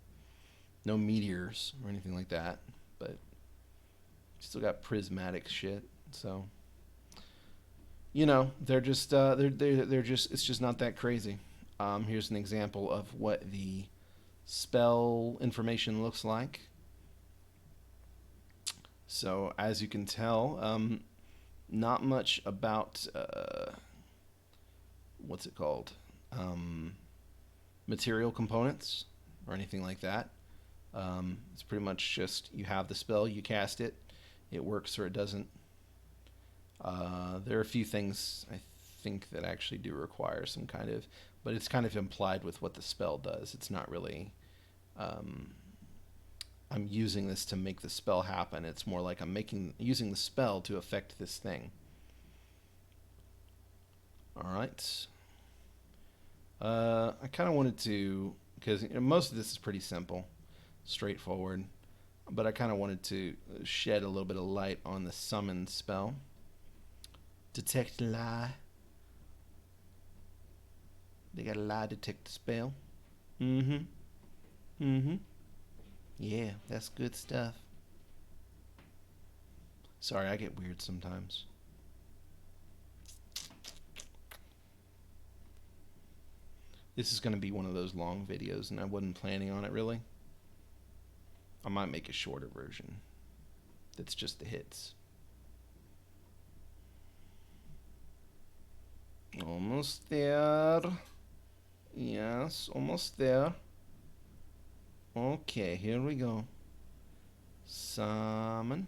Speaker 1: No meteors or anything like that, but you still got prismatic shit. So, they're just it's just not that crazy. Here's an example of what the spell information looks like. So as you can tell, not much about what's it called, material components or anything like that. It's pretty much just you have the spell, you cast it, it works or it doesn't. There are a few things I think that actually do require some kind of, but it's kind of implied with what the spell does. It's not really, I'm using this to make the spell happen. It's more like I'm using the spell to affect this thing. All right. I kind of wanted to, because most of this is pretty simple, straightforward, but I kind of wanted to shed a little bit of light on the summon spell. Detect lie. They got a lie detector spell. Yeah, that's good stuff. Sorry, I get weird sometimes. This is going to be one of those long videos, and I wasn't planning on it, really. I might make a shorter version that's just the hits. Almost there. Yes, almost there. Okay, here we go. Summon.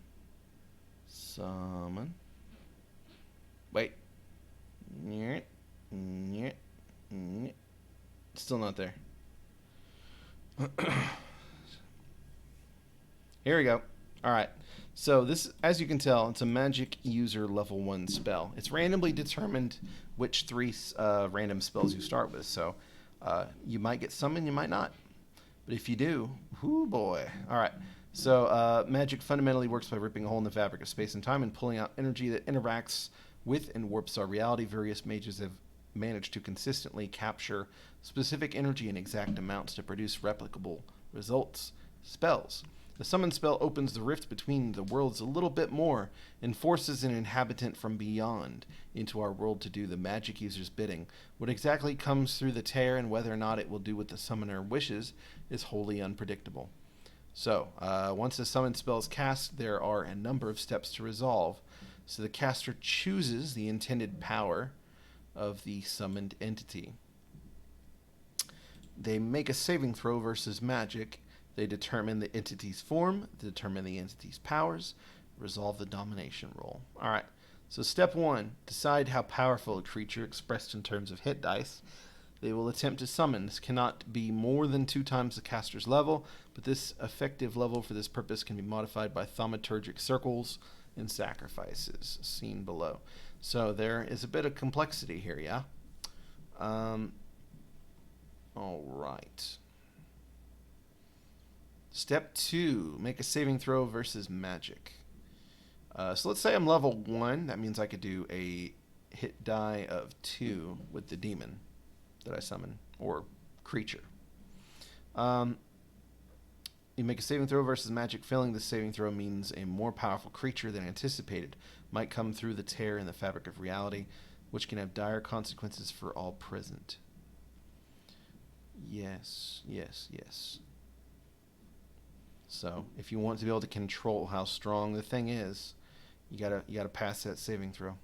Speaker 1: Summon. Wait. Still not there. Here we go. Alright. So this, as you can tell, it's a magic user level 1 spell. It's randomly determined which 3 random spells you start with. So you might get summon, you might not. But if you do, whoo boy. Alright. So magic fundamentally works by ripping a hole in the fabric of space and time and pulling out energy that interacts with and warps our reality. Various mages have managed to consistently capture specific energy in exact amounts to produce replicable results. Spells. The summon spell opens the rift between the worlds a little bit more and forces an inhabitant from beyond into our world to do the magic user's bidding. What exactly comes through the tear and whether or not it will do what the summoner wishes is wholly unpredictable. So, once the summon spell is cast, there are a number of steps to resolve. So the caster chooses the intended power of the summoned entity. They make a saving throw versus magic. They determine the entity's form, determine the entity's powers, resolve the domination roll. All right, so step 1, decide how powerful a creature expressed in terms of hit dice they will attempt to summon. This cannot be more than 2 times the caster's level, but this effective level for this purpose can be modified by thaumaturgic circles and sacrifices, seen below. So there is a bit of complexity here, yeah? All right. Step 2, make a saving throw versus magic. So let's say I'm level 1. That means I could do a hit die of 2 with the demon that I summon, or creature. You make a saving throw versus magic. Failing the saving throw means a more powerful creature than anticipated might come through the tear in the fabric of reality, which can have dire consequences for all present. Yes. So, if you want to be able to control how strong the thing is, you gotta pass that saving throw.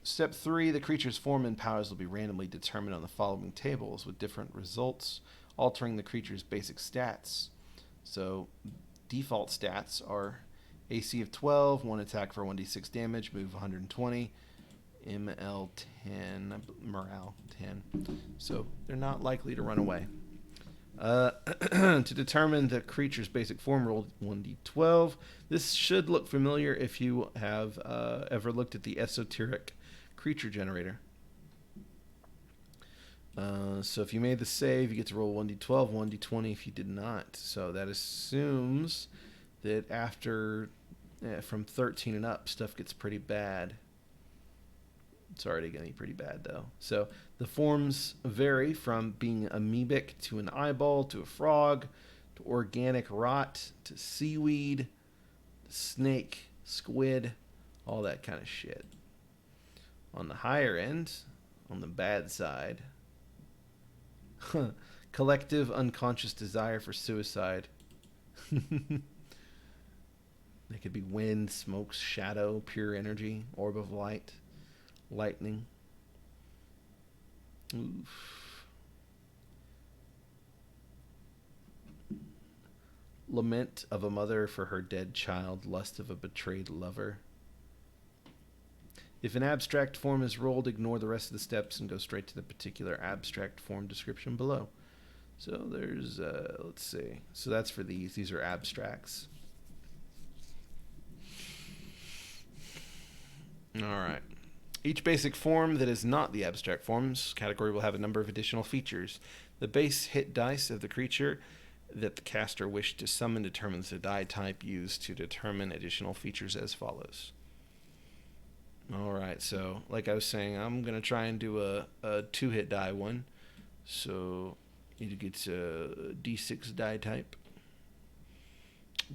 Speaker 1: Step 3, the creature's form and powers will be randomly determined on the following tables with different results, altering the creature's basic stats. So, default stats are AC of 12, 1 attack for 1d6 damage, move 120, ML 10, morale 10. So, they're not likely to run away. To determine the creature's basic form, roll 1d12. This should look familiar if you have ever looked at the esoteric creature generator. So if you made the save, you get to roll 1d12, 1d20 if you did not. So that assumes that after from 13 and up, stuff gets pretty bad. It's already going to be pretty bad, though. So the forms vary from being amoebic to an eyeball to a frog to organic rot to seaweed, snake, squid, all that kind of shit. On the higher end, on the bad side, collective unconscious desire for suicide. They could be wind, smoke, shadow, pure energy, orb of light, lightning. Oof. Lament of a mother for her dead child, lust of a betrayed lover. If an abstract form is rolled, ignore the rest of the steps and go straight to the particular abstract form description below. So there's, let's see. So that's for these. These are abstracts. All right. Each basic form that is not the abstract forms category will have a number of additional features. The base hit dice of the creature that the caster wished to summon determines the die type used to determine additional features as follows. All right, so like I was saying, I'm going to try and do a 2-hit die one. So you get a D6 die type.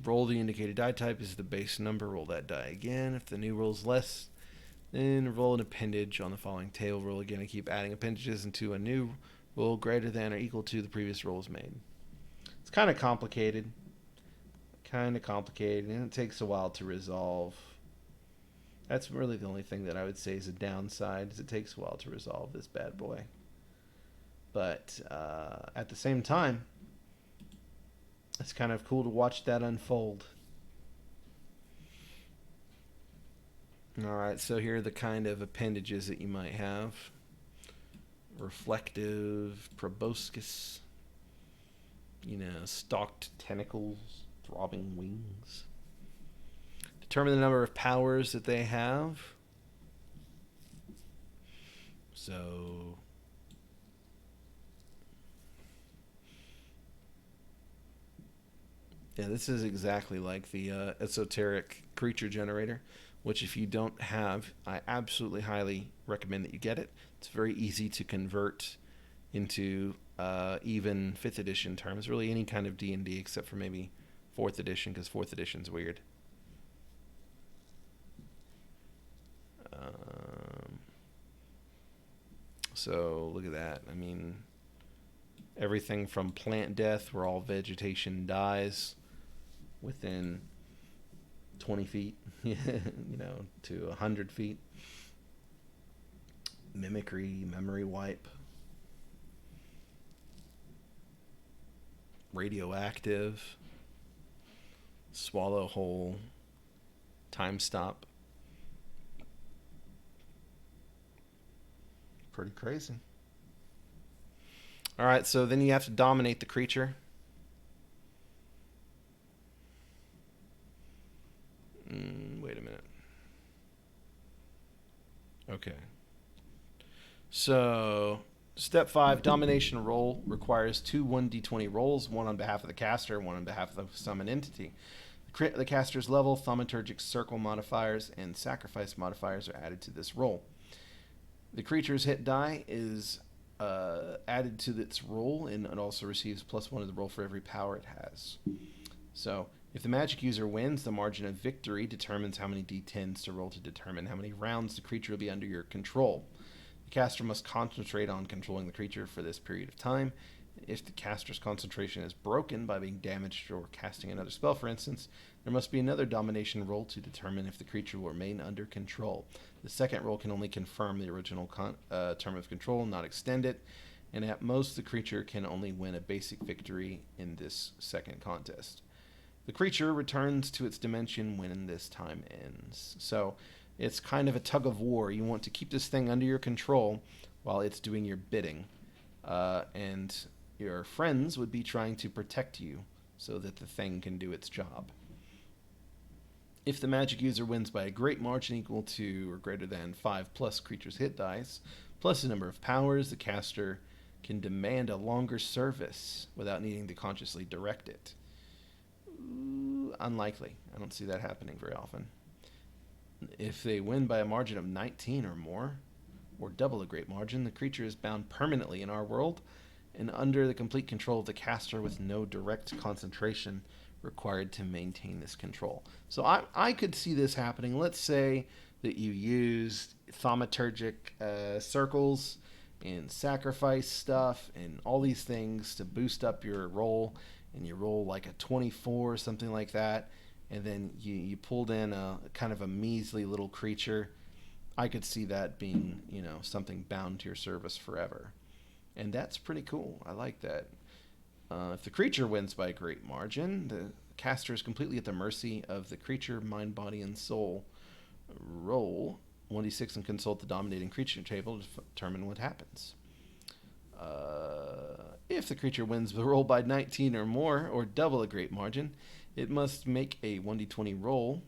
Speaker 1: Roll the indicated die type is the base number. Roll that die again. If the new roll is less, then roll an appendage on the following table. Roll again and keep adding appendages until a new roll greater than or equal to the previous roll is made. It's kind of complicated. And it takes a while to resolve. That's really the only thing that I would say is a downside, is it takes a while to resolve this bad boy. But at the same time, it's kind of cool to watch that unfold. Alright, so here are the kind of appendages that you might have. Reflective, proboscis, stalked tentacles, throbbing wings. Determine the number of powers that they have. So yeah, this is exactly like the esoteric creature generator, which if you don't have, I absolutely highly recommend that you get it. It's very easy to convert into even 5th edition terms, really any kind of D&D except for maybe 4th edition, because 4th edition's weird. So look at that. I mean, everything from plant death, where all vegetation dies within 20 feet, to 100 feet. Mimicry, memory wipe, radioactive, swallow whole, time stop. Pretty crazy. All right, so then you have to dominate the creature. Wait a minute. Okay. So, step 5, domination roll requires 2 1d20 rolls, one on behalf of the caster, one on behalf of the summoned entity. The caster's level, thaumaturgic circle modifiers, and sacrifice modifiers are added to this roll. The creature's hit die is added to its roll, and it also receives +1 of the roll for every power it has. So, if the magic user wins, the margin of victory determines how many d10s to roll to determine how many rounds the creature will be under your control. The caster must concentrate on controlling the creature for this period of time. If the caster's concentration is broken by being damaged or casting another spell, for instance, there must be another domination roll to determine if the creature will remain under control. The second roll can only confirm the original term of control, not extend it, and at most the creature can only win a basic victory in this second contest. The creature returns to its dimension when this time ends. So it's kind of a tug of war. You want to keep this thing under your control while it's doing your bidding. And your friends would be trying to protect you so that the thing can do its job. If the magic user wins by a great margin equal to or greater than 5+ creature's hit dice, plus the number of powers, the caster can demand a longer service without needing to consciously direct it. Unlikely. I don't see that happening very often. If they win by a margin of 19 or more, or double a great margin, the creature is bound permanently in our world and under the complete control of the caster with no direct concentration required to maintain this control. So I could see this happening. Let's say that you used thaumaturgic circles and sacrifice stuff and all these things to boost up your roll, and you roll like a 24 or something like that, and then you pulled in a kind of a measly little creature. I could see that being, something bound to your service forever. And that's pretty cool. I like that. If the creature wins by a great margin, the caster is completely at the mercy of the creature, mind, body, and soul. Roll 1d6 and consult the dominating creature table to determine what happens. If the creature wins the roll by 19 or more, or double a great margin, it must make a 1d20 roll.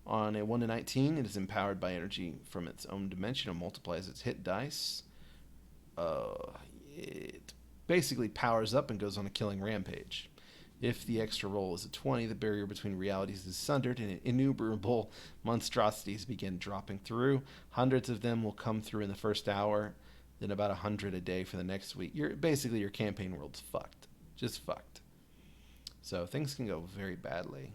Speaker 1: On a 1 to 19, it is empowered by energy from its own dimension and multiplies its hit dice. It basically powers up and goes on a killing rampage. If the extra roll is a 20, the barrier between realities is sundered and innumerable monstrosities begin dropping through. Hundreds of them will come through in the first hour, then about 100 a day for the next week. Basically, your campaign world's fucked. Just fucked. So things can go very badly.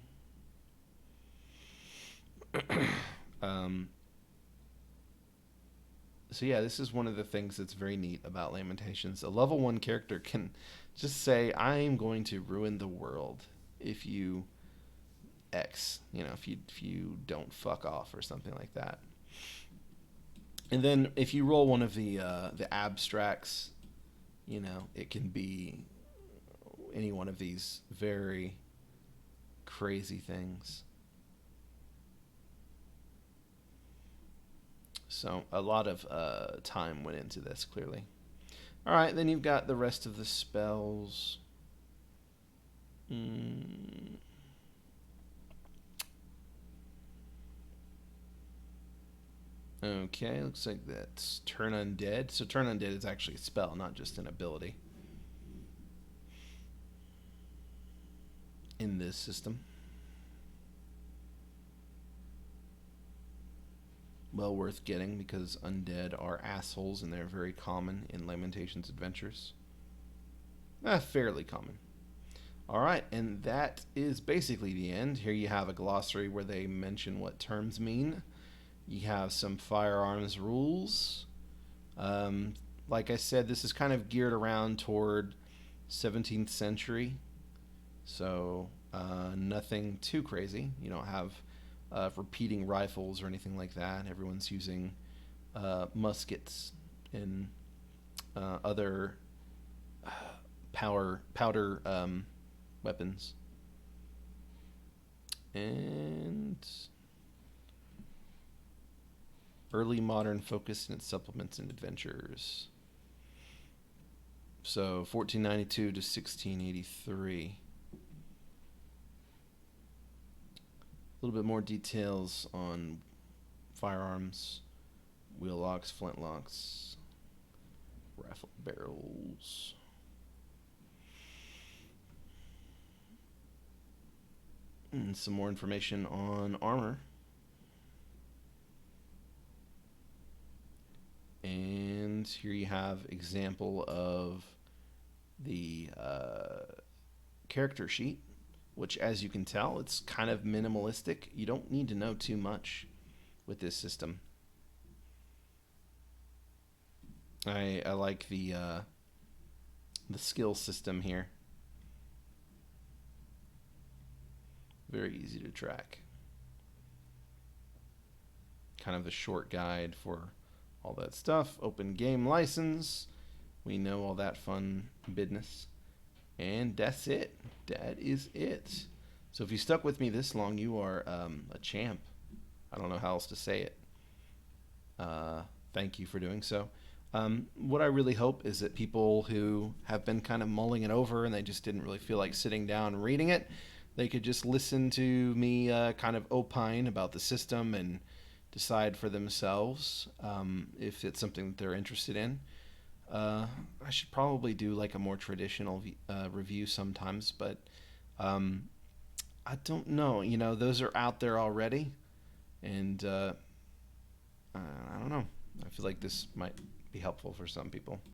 Speaker 1: So yeah, this is one of the things that's very neat about Lamentations. A level 1 character can just say, I'm going to ruin the world if you X, if you don't fuck off or something like that. And then if you roll one of the abstracts, it can be any one of these very crazy things. So a lot of time went into this, clearly. All right, then you've got the rest of the spells. Okay, looks like that's Turn Undead. So Turn Undead is actually a spell, not just an ability in this system. Well worth getting because undead are assholes and they're very common in Lamentations adventures. Fairly common. All right, and that is basically the end. Here you have a glossary where they mention what terms mean. You have some firearms rules. Um, like I said, this is kind of geared around toward 17th century, so nothing too crazy. You don't have repeating rifles or anything like that. Everyone's using muskets and other powder weapons. And early modern focus in its supplements and adventures. So 1492 to 1683. A little bit more details on firearms, wheel locks, flintlocks, rifle barrels. And some more information on armor. And here you have example of the character sheet, which, as you can tell, it's kind of minimalistic. You don't need to know too much with this system. I like the skill system here. Very easy to track. Kind of the short guide for all that stuff. Open game license. We know all that fun business. And that's it. That is it. So if you stuck with me this long, you are a champ. I don't know how else to say it. Thank you for doing so. What I really hope is that people who have been kind of mulling it over and they just didn't really feel like sitting down and reading it, they could just listen to me kind of opine about the system and decide for themselves if it's something that they're interested in. I should probably do like a more traditional review sometimes, but I don't know. You know, those are out there already, and I don't know. I feel like this might be helpful for some people.